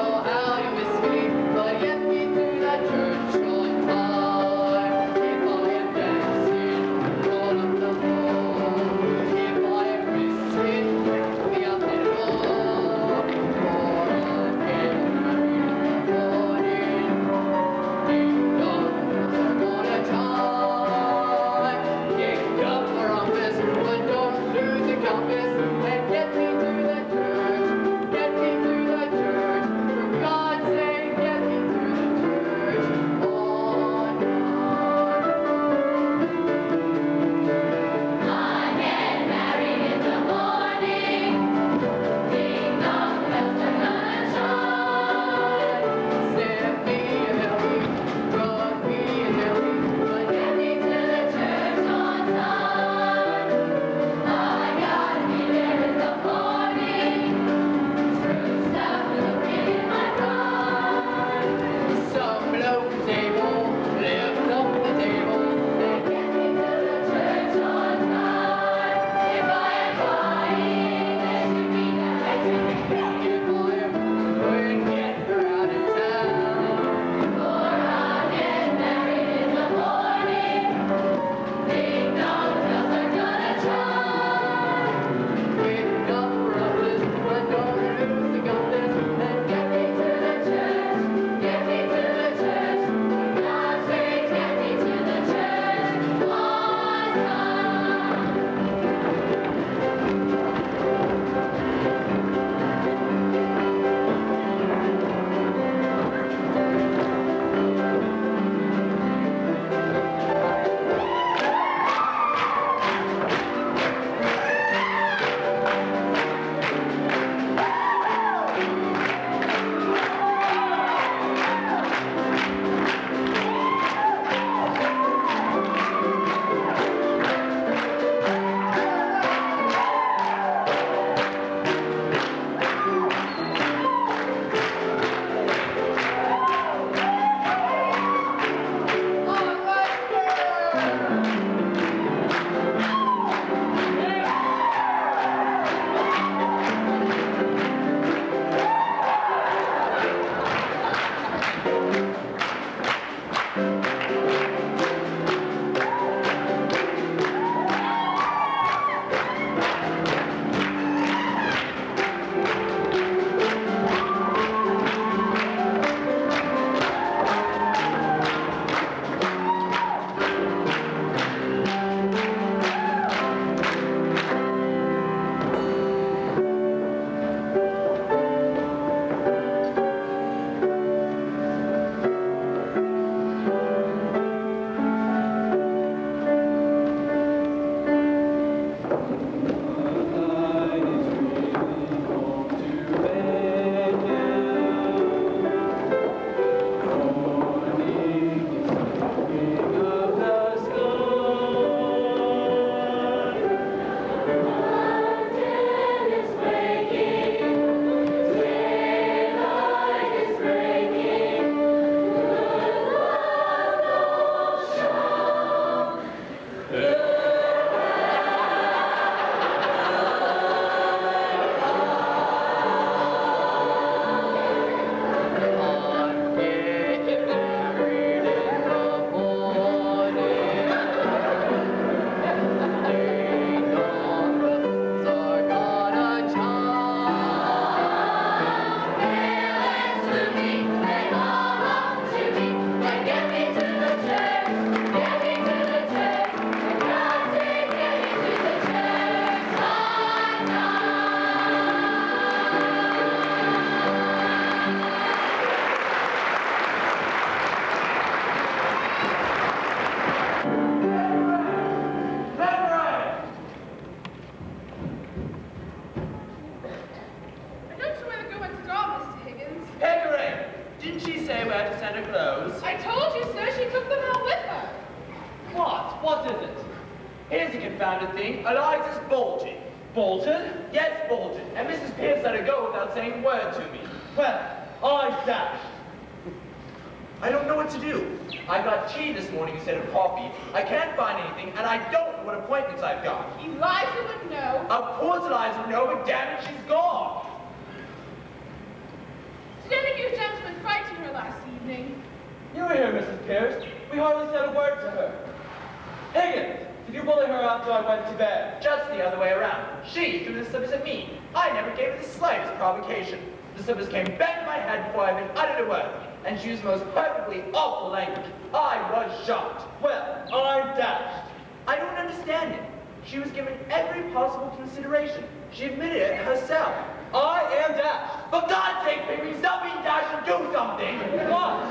Didn't she say where to send her clothes? I told you, sir, she took them out with her. What? What is it? Here's the confounded thing. Eliza's bolted. Bolted? Yes, bolted. And Mrs. Pierce let her go without saying a word to me. Well, I dashed. I don't know what to do. I got tea this morning instead of coffee. I can't find anything, and I don't know what appointments I've got. Eliza would know. Of course Eliza would know, but damn it, she's gone. Did any of you gentlemen frighten her last evening? You were here, Mrs. Pierce. We hardly said a word to her. Higgins, did you bully her after I went to bed? Just the other way around. She threw the slippers at me. I never gave her the slightest provocation. The slippers came bang in my head before I even uttered a word, and she used the most perfectly awful language. I was shocked. Well, I'm dashed. I don't understand it. She was given every possible consideration. She admitted it herself. I am dashed. For God's sake, baby, stop being dashed and do something! What?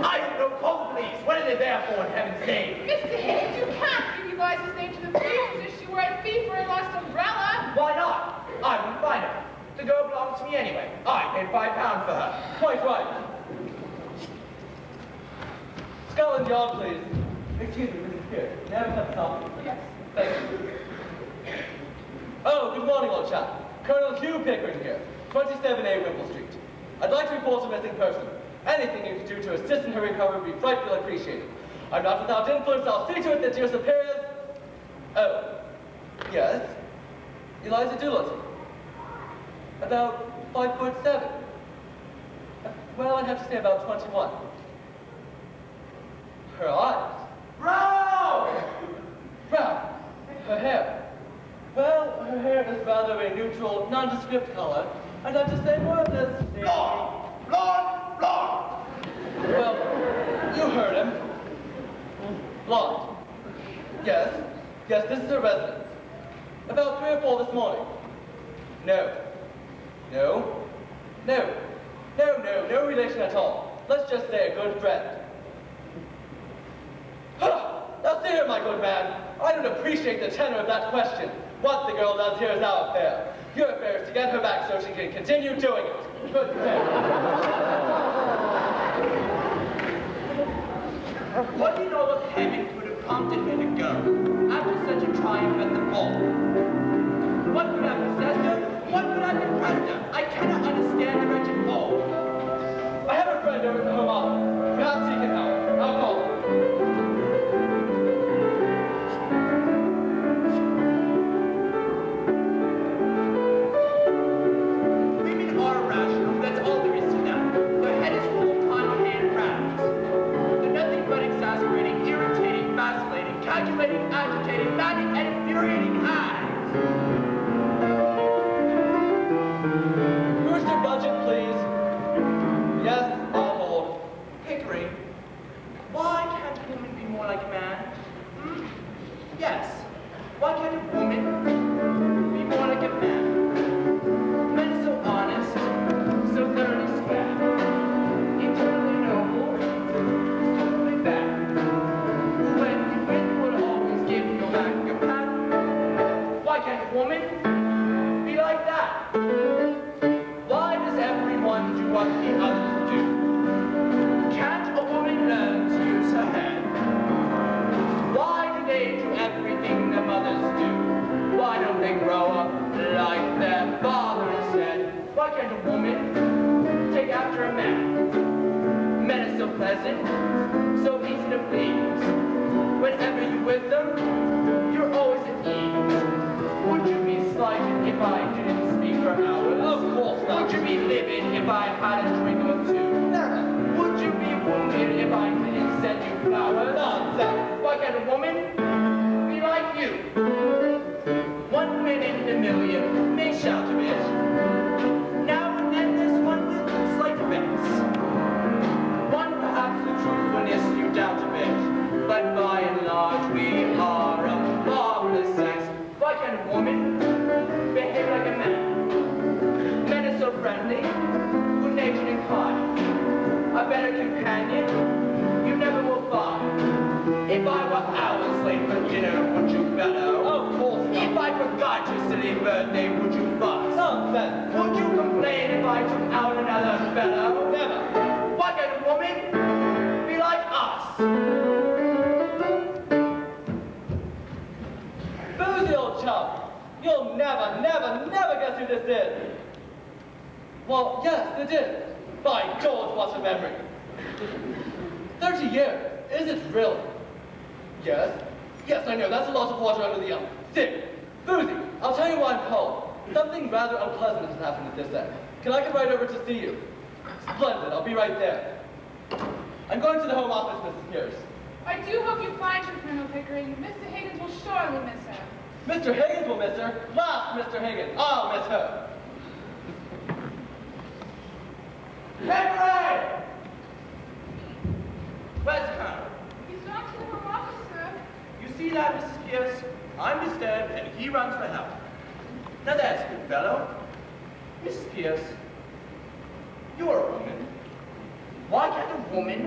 I don't know. Call the police. What are they there for, in heaven's name? Mr. Higgins, you can't give Eliza's name to the police as if she were a thief or a lost umbrella. Why not? I wouldn't find her. The girl belongs to me anyway. I paid £5 for her. Quite right. Scotland Yard, please. Excuse me, Mrs. Pierce. May I have a cup of coffee? Yes. Thank you. Oh, good morning, old chap. Colonel Hugh Pickering here, 27A Wimple Street. I'd like to report a missing person. Anything you can do to assist in her recovery would be frightfully appreciated. I'm not without influence. I'll see to it that your superiors... Oh, yes? Eliza Doolittle. About 5'7". Well, I'd have to say about 21. Her eyes. Bro! Brown. Her hair. Well, her hair is rather a neutral, nondescript color. I'd have to say more of this. Blonde! Blonde! Blonde! Well, you heard him. Blonde. Yes. Yes, this is her residence. About 3 or 4 this morning. No. No. No. No relation at all. Let's just say a good friend. Now see here, my good man. I don't appreciate the tenor of that question. What the girl does here is our affair. Your affair is to get her back so she can continue doing it. Good day. What do you know of heaven could have prompted me to go after such a triumph at the ball? What could have possessed her? What could have impressed her? I cannot understand the wretched ball. I have a friend over at the home office. Perhaps he can help. I'll call him. Women are rational, that's all there is to them. Their head is full of convoluted crowds. They're nothing but exasperating, irritating, vacillating, calculating, agitating, maddening, and infuriating hags. Where's your budget, please? Yes, I'll hold. Pickering, why can't a woman be more like a man? Hmm? Yes. Why can't a woman be more like a man? Men are so honest, so thoroughly square, eternally noble, stupidly bad. When you win, will always give you back your pat. Why can't a woman be like that? Why does everyone do what the others do? Can't a woman learn to use her head? Why do they do everything their mothers do? Why don't they grow up like their father said? Why can't a woman take after a man? Men are so pleasant, so easy to please. Whenever you're with them, you're always at ease. Would you be slighted if I didn't speak for hours? Of course not. Would you be livid if I had a drink or two? Never. Would you be wounded if I didn't send you flowers? Nonsense. Why can't a woman be like you? One minute in a million may shout a bit. Now and then there's one with slight offense. One perhaps the truthfulness you doubt a bit. But by and large we are a marvelous sex. Why can't a woman behave like a man? Men are so friendly, good-natured and kind. A better companion you never will find. If I were hours late for dinner, would you bellow? Of course not. If I forgot your silly birthday, would you fuss? Nonsense. Would you complain if I took out another fellow? Never. Why can't a Boozy old chum, you'll never, never, never guess who this is. Well, yes, it is. By George, what's a memory? 30 years, is it really? Yes, yes, I know, that's a lot of water under the elm. Sick, Boozy, I'll tell you why I'm called. Something rather unpleasant has happened at this end. Can I come right over to see you? Splendid, I'll be right there. I'm going to the home office, Mrs. Pierce. I do hope you find her, Colonel Pickering. Mr. Higgins will surely miss her. Mr. Higgins will miss her. Last Mr. Higgins, I'll miss her. Henry! Where's the Colonel? He's gone to the home office, sir. You see that, Mrs. Pierce? I'm disturbed, and he runs for help. Now there's a good fellow. Mrs. Pierce, you're a woman. Why can't a woman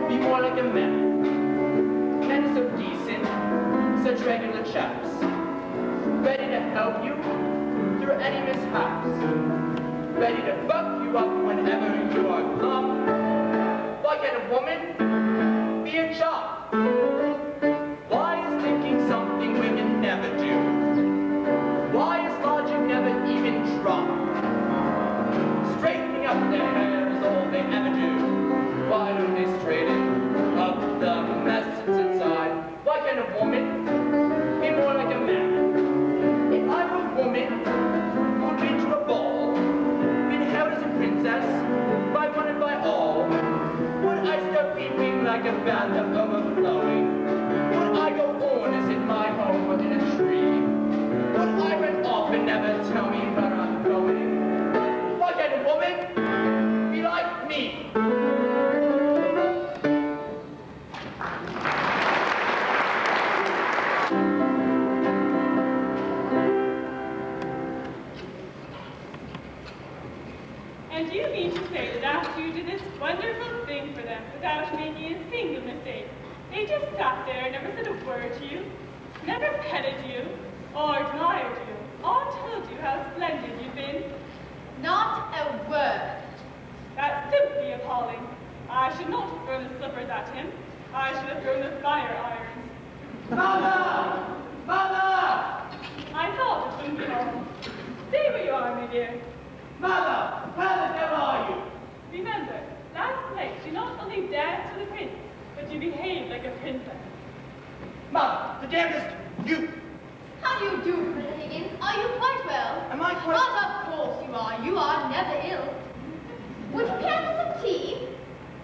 be more like a man? Men are so decent, such regular chaps, ready to help you through any mishaps, ready to buck you up whenever you are calm. Why can't a woman be a chop? Why is thinking something women never do? Why is logic never even drop? Straightening up their hair is all they ever do. Why don't they straighten up the mess that's inside? Why can't a woman be more like a man? If I were a woman who'd been to a ball, been held as a princess by one and by all, would I start weeping like a bathtub overflowing? Would I go on as in my home within a tree? Would I run off and never tell me where I'm going? Why can't a woman be like me? And you mean to say that after you did this wonderful thing for them without making a single mistake, they just sat there and never said a word to you, never petted you, or admired you, or told you how splendid you've been? Not a word. That's simply appalling. I should not have thrown the slippers at him. I should have thrown the fire irons. Mother! Mother! I thought it wouldn't be long. Stay where you are, my dear. Mother! Where the devil are you? Remember, last night you not only danced with a prince, but you behaved like a princess. Mother, the damnedest, you... How do you do, Colonel Higgins? Are you quite well? Am I quite... But of course you are. You are never ill. Would you care for some tea?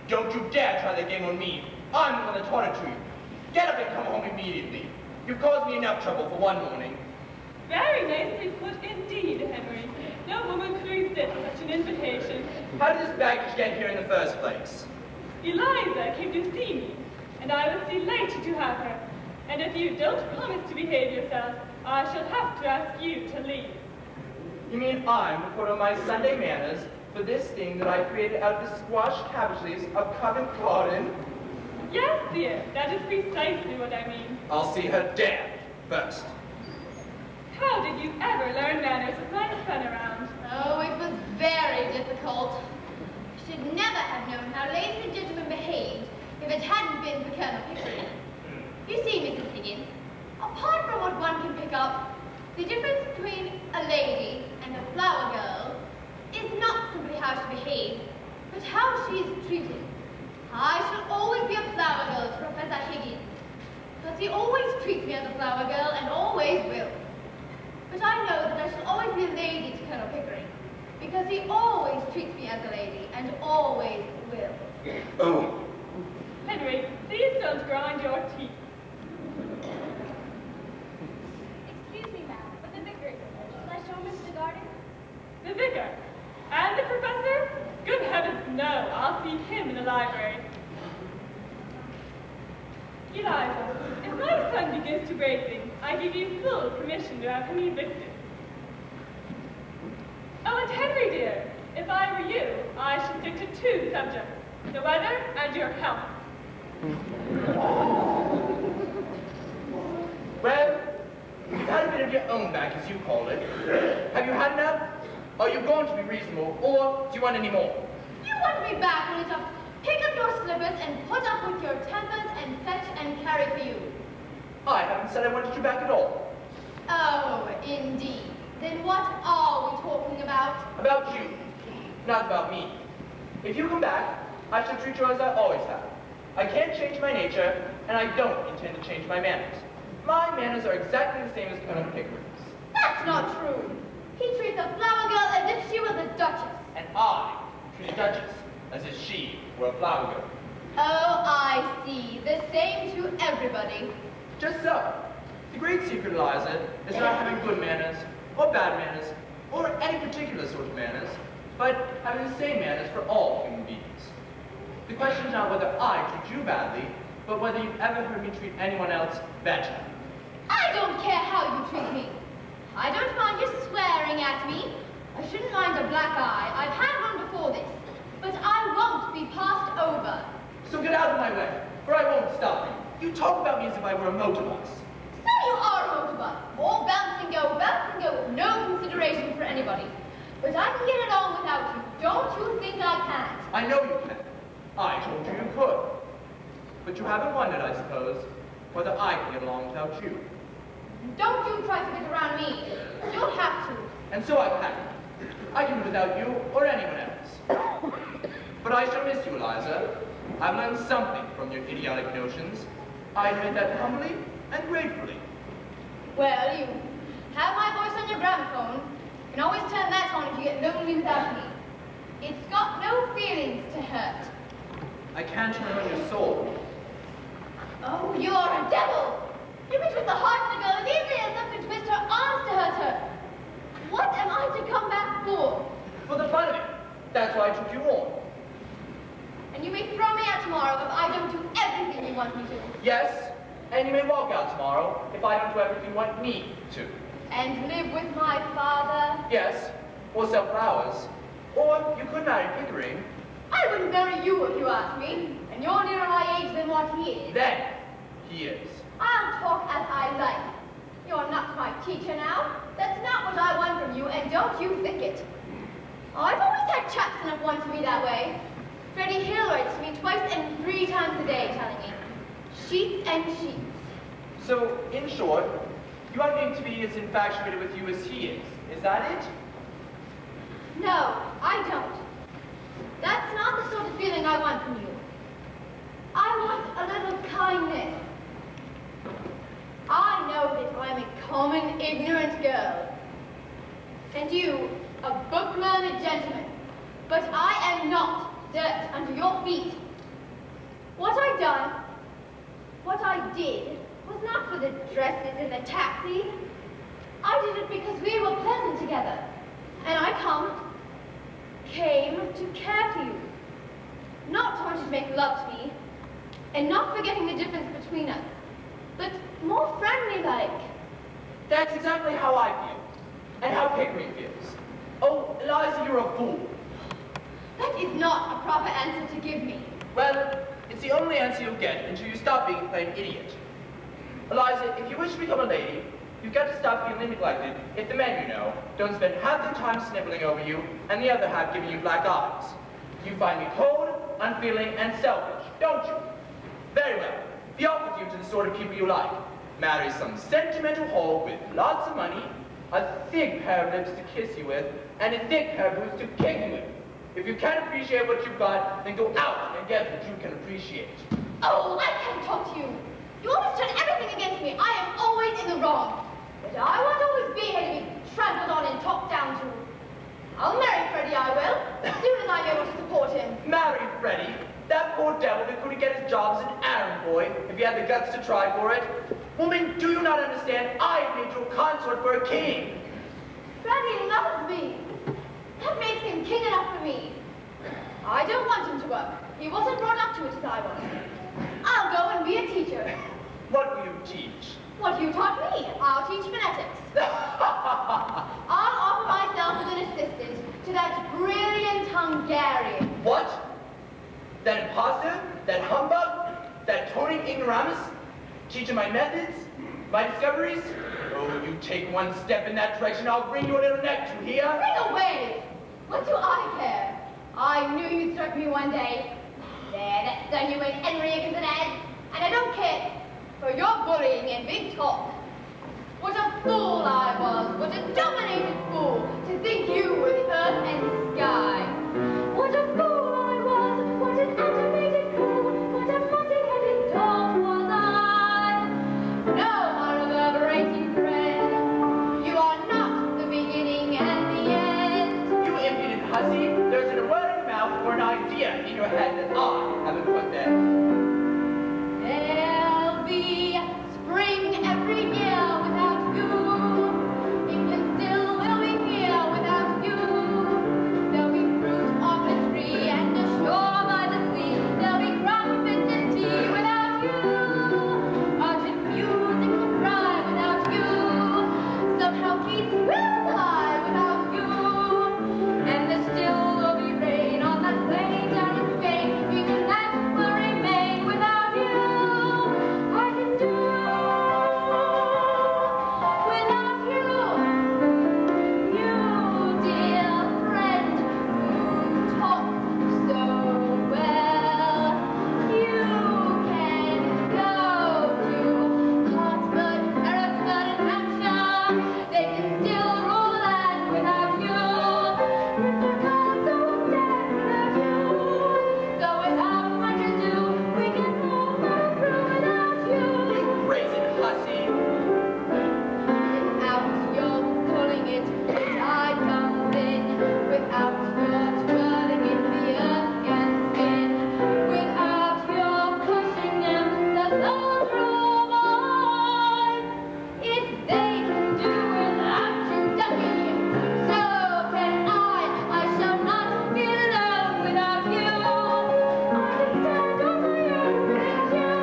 Don't you dare try the game on me. I'm the one that taught it to you. Get up and come home immediately. You've caused me enough trouble for one morning. Very nicely put indeed, Henry. No woman could resist such an invitation. How did this baggage get here in the first place? Eliza came to see me, and I was delighted to have her. And if you don't promise to behave yourself, I shall have to ask you to leave. You mean I'm to put on my Sunday manners for this thing that I created out of the squashed cabbage leaves of Covent Garden? Yes, dear, that is precisely what I mean. I'll see her damned first. How did you ever learn manners with my son around? Oh, it was very difficult. I should never have known how ladies and gentlemen behaved if it hadn't been for Colonel Pickering. You see, Mrs. Higgins, apart from what one can pick up, the difference between a lady and a flower girl is not simply how she behaves, but how she is treated. I shall always be a flower girl to Professor Higgins, because he always treats me as a flower girl and always will. But I know that I shall always be a lady to Colonel Pickering, because he always treats me as a lady and always will. Oh. Henry, please don't grind your teeth. Excuse me, ma'am, but the vicar, shall I show him into the garden? The vicar? And the professor? Good heavens, no. I'll see him in the library. Eliza, if my son begins to break things, I give you full permission to have him evicted. Oh, and Henry, dear, if I were you, I should stick to two subjects, the weather and your health. Well, you've had a bit of your own back, as you call it. Have you had enough? Are you going to be reasonable, or do you want any more? You want me back when it's a Pick up your slippers and put up with your tempers and fetch and carry for you. I haven't said I wanted you back at all. Oh, indeed. Then what are we talking about? About you, not about me. If you come back, I shall treat you as I always have. I can't change my nature, and I don't intend to change my manners. My manners are exactly the same as Colonel Pickering's. That's not true. He treats a flower girl as if she was a duchess. And I treat a duchess as if she were a flower girl. Oh, I see. The same to everybody. Just so. The great secret, Eliza, is not having good manners, or bad manners, or any particular sort of manners, but having the same manners for all human beings. The question is not whether I treat you badly, but whether you've ever heard me treat anyone else better. I don't care how you treat me. I don't mind you swearing at me. I shouldn't mind a black eye. I've had one before this. But I won't be passed over. So get out of my way, or I won't stop you. You talk about me as if I were a motorbus. So you are a motorbus. All bounce and go with no consideration for anybody. But I can get along without you. Don't you think I can't? I know you can. I told you you could. But you haven't wondered, I suppose, whether I can get along without you. Don't you try to get around me. You'll have to. And so I can. I can do without you or anyone else. But I shall miss you, Eliza. I've learned something from your idiotic notions. I admit that humbly and gratefully. Well, you have my voice on your gramophone. You can always turn that on if you get lonely without me. It's got no feelings to hurt. I can't turn on your soul. Oh, you're a devil! You can twist the heart of a girl as easily as some can twist her arms to hurt her. What am I to come back for? For the fun of it. That's why I took you on. And you may throw me out tomorrow if I don't do everything you want me to. Yes, and you may walk out tomorrow if I don't do everything you want me to. And live with my father? Yes, or sell flowers. Or you could marry Pickering. I wouldn't marry you if you asked me. And you're nearer my age than what he is. Then he is. I'll talk as I like. You're not my teacher now. That's not what I want from you, and don't you think it. I've always had chaps enough want to be that way. Freddie Hill writes to me twice and 3 times a day telling me, sheets and sheets. So, in short, you want me to be as infatuated with you as he is. Is that it? No, I don't. That's not the sort of feeling I want from you. I want a little kindness. I know that I'm a common, ignorant girl. And you, a book-learned gentleman. But I am not dirt under your feet. What I did, was not for the dresses and the taxis. I did it because we were pleasant together. And I came to care for you. Not so much to make love to me, and not forgetting the difference between us, but more friendly-like. That's exactly how I feel, and how Pickering feels. Oh, Eliza, you're a fool. That is not a proper answer to give me. Well, it's the only answer you'll get until you stop being a plain idiot. Eliza, if you wish to become a lady, you've got to stop feeling neglected if the men you know don't spend half their time sniveling over you and the other half giving you black eyes. You find me cold, unfeeling, and selfish, don't you? Very well. Be off with you to the sort of people you like. Marry some sentimental whore with lots of money, a thick pair of lips to kiss you with, and a thick pair of boots to kick you with. If you can't appreciate what you've got, then go out and get what you can appreciate. Oh, I can't talk to you. You always turn everything against me. I am always in the wrong. But I won't always be here to be trampled on and talked down to. I'll marry Freddie, I will, as soon as I'm able to support him. Marry Freddie? That poor devil that couldn't get his job as an errand boy if he had the guts to try for it. Woman, do you not understand? I have made you a consort for a king. Freddie loves me. That makes him king enough for me. I don't want him to work. He wasn't brought up to it as I was. I'll go and be a teacher. What will you teach? What you taught me. I'll teach phonetics. I'll offer myself as an assistant to that brilliant Hungarian. What? That impostor? That humbug? That toning ignoramus? Teaching my methods? My discoveries? Oh, you take one step in that direction, I'll bring you a little neck to here. Bring away! What do I care? I knew you'd strike me one day. Then there. That's done you in Henry Dickinson ad. And I don't care for your bullying and big talk. What a fool I was, what a dominated fool, to think you were the earth and sky. What a fool I was, what an animated fool, what a muddy-headed dog was I. No, my reverberating friend, you are not the beginning and the end. You impudent hussy, there's a word in your mouth or an idea in your head that I haven't put there. There'll be spring every year without you. England still will be here without you. There'll be fruit on the tree and a shore by the sea. There'll be crumpets and tea without you. Art and music will cry without you. Somehow Keats will die without you. And there still will be rain on that plain down in Spain. Even that will remain without you. I can do without you. You, dear friend, who talk so well. You can go to Hartford, Hereford, and Hampshire. They can still rule the land without you. If the gods are dead without you, so without much ado, we can all go through without you. You brazen hussy. Without your pulling it, the tide comes in. Without your twirling it, the earth can spin. Without your pushing them, the souls roll on. If they can do without Kentucky, so can I. I shall not be alone without you. I can stand on my own without you.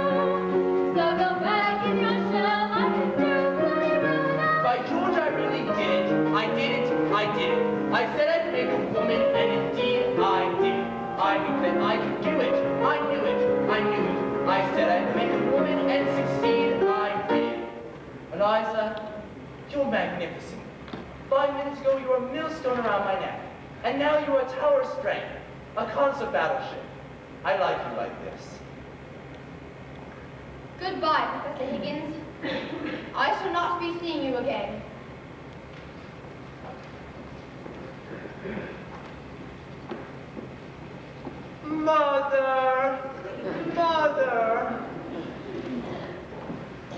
So go back in your shell. I can do bloody well without By George, I really did it. I did it. I did it. I said I'd make a woman, and indeed I did. I knew that I could do it. I knew it. I knew it. I said I'd make a woman and succeed. I did. Eliza, you're magnificent. 5 minutes ago, you were a millstone around my neck. And now you are a tower of strength, a constant battleship. I like you like this. Goodbye, Professor Higgins. I shall not be seeing you again. Mother! Mother!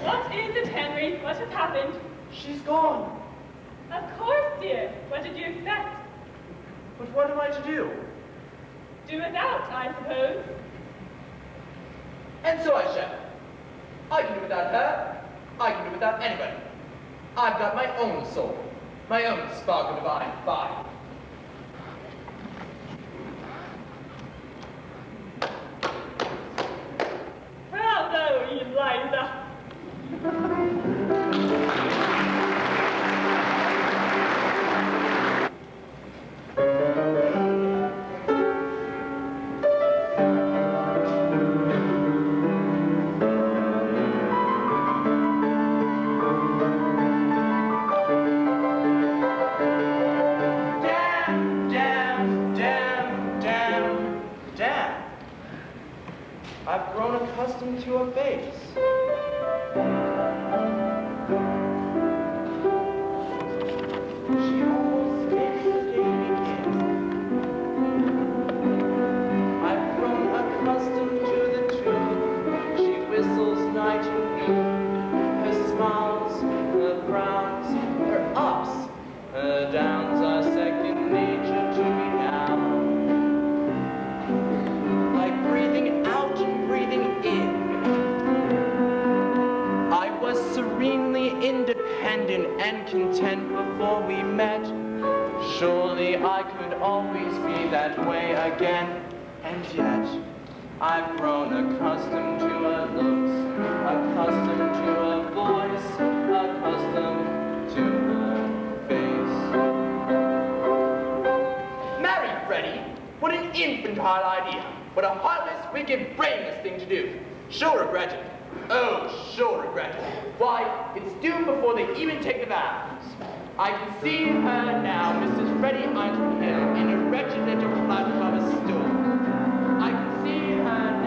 What is it, Henry? What has happened? She's gone. Of course, dear. What did you expect? But what am I to do? Do without, I suppose. And so I shall. I can do without her. I can do without anybody. I've got my own soul, my own spark of divine fire. Bravo, Eliza. I've grown accustomed to your face. She almost makes the day begin. I've grown accustomed to the tune. She whistles night and noon. Her smiles, her frowns, her ups, her downs are second nature to me now. Like breathing out and breathing in. I was serenely independent and content before we met. Surely I could always be that way again. And yet, I've grown accustomed to her looks, accustomed to her voice, accustomed to her face. Marry Freddie! What an infantile idea! What a heartless, wicked, brainless thing to do. She'll regret it. Oh, she'll regret it. Why, it's doomed before they even take the vows. I can see her now, Mrs. Freddie Ironhill, in a wretched little flat above a stool. I can see her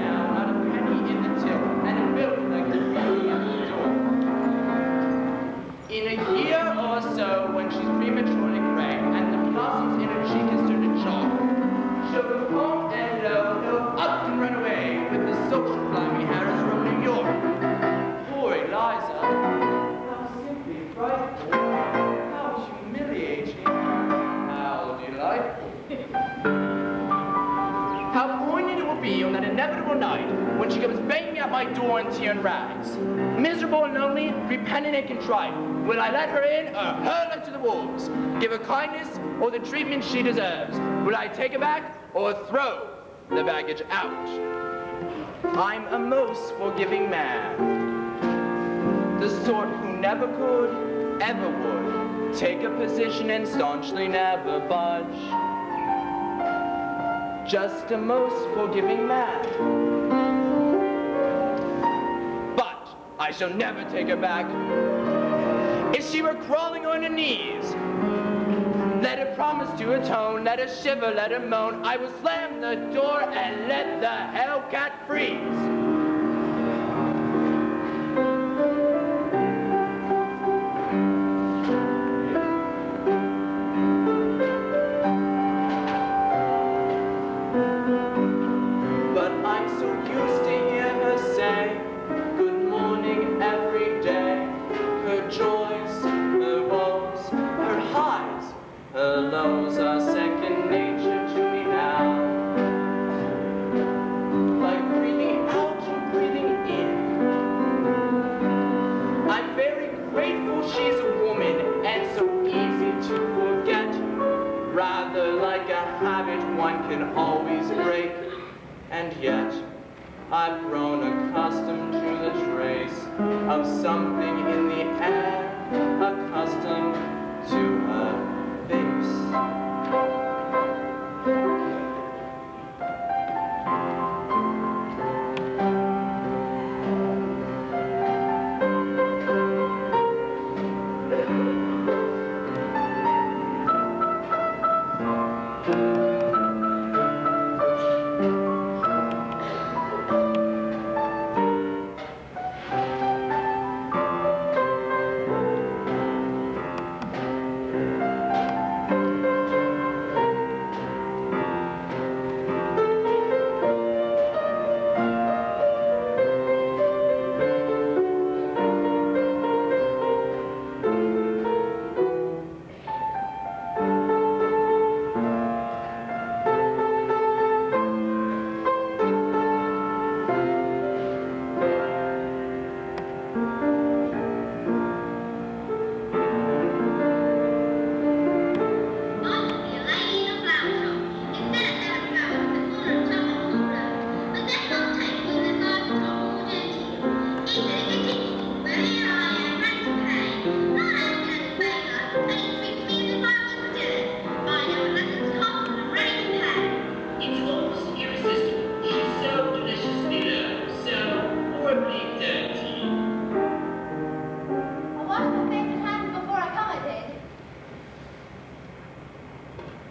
be on that inevitable night when she comes banging at my door in tear and rags? Miserable and lonely, repentant and contrite, will I let her in or hurl her to the wolves? Give her kindness or the treatment she deserves? Will I take her back or throw the baggage out? I'm a most forgiving man, the sort who never could, ever would, take a position and staunchly never budge. Just a most forgiving man. But I shall never take her back. If she were crawling on her knees, let her promise to atone, let her shiver, let her moan. I will slam the door and let the hellcat freeze. But I'm so used to hear her say good morning every day. Her joys, her woes, her highs, her lows are second nature to me now. Like breathing out and breathing in. I'm very grateful she's a woman and so easy to forget. Rather like a habit one can always break. And yet, I've grown accustomed to the trace of something in the air, accustomed to her face.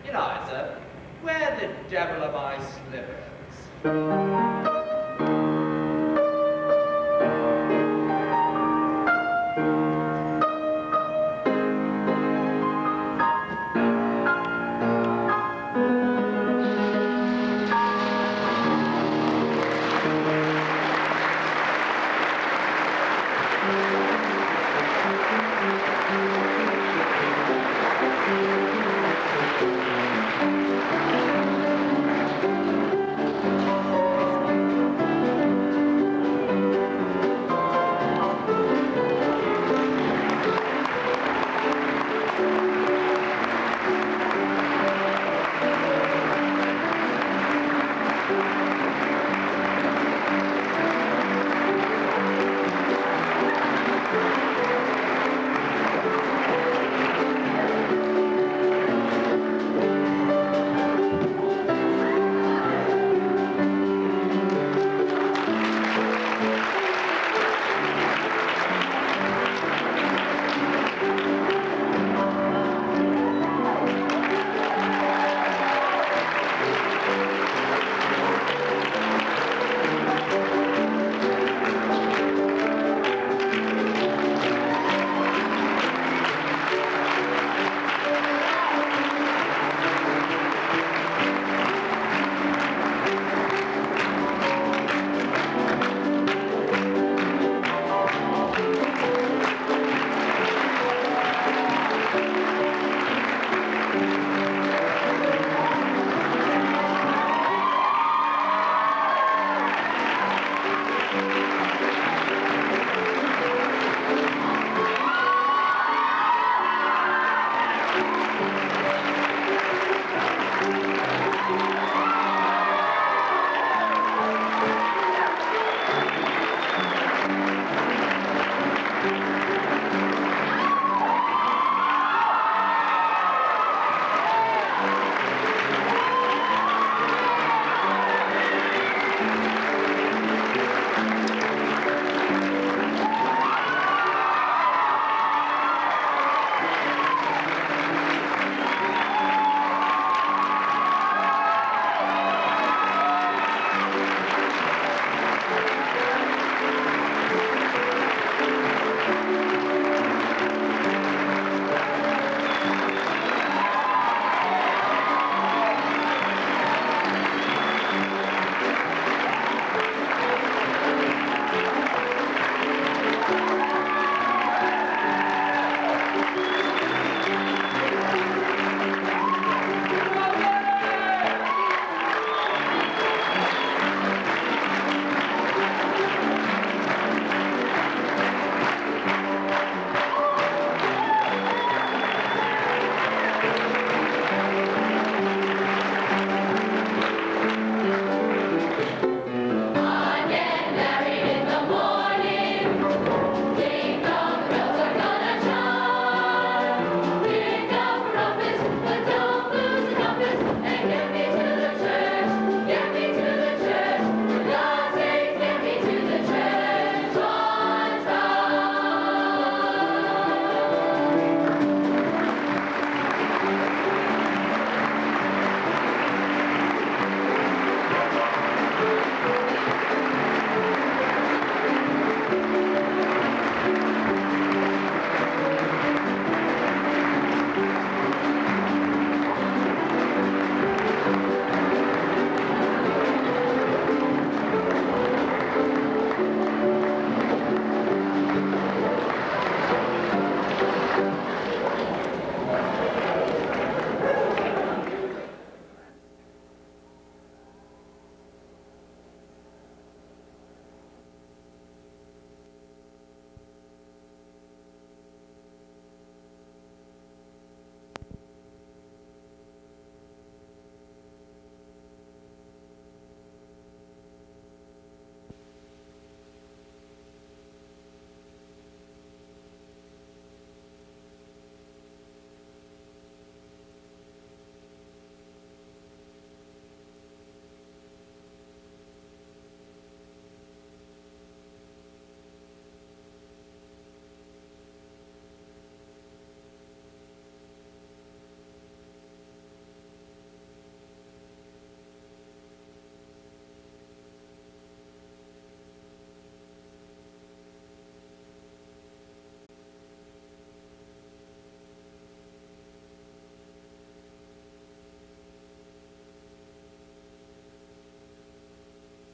Eliza, where the devil are my slippers?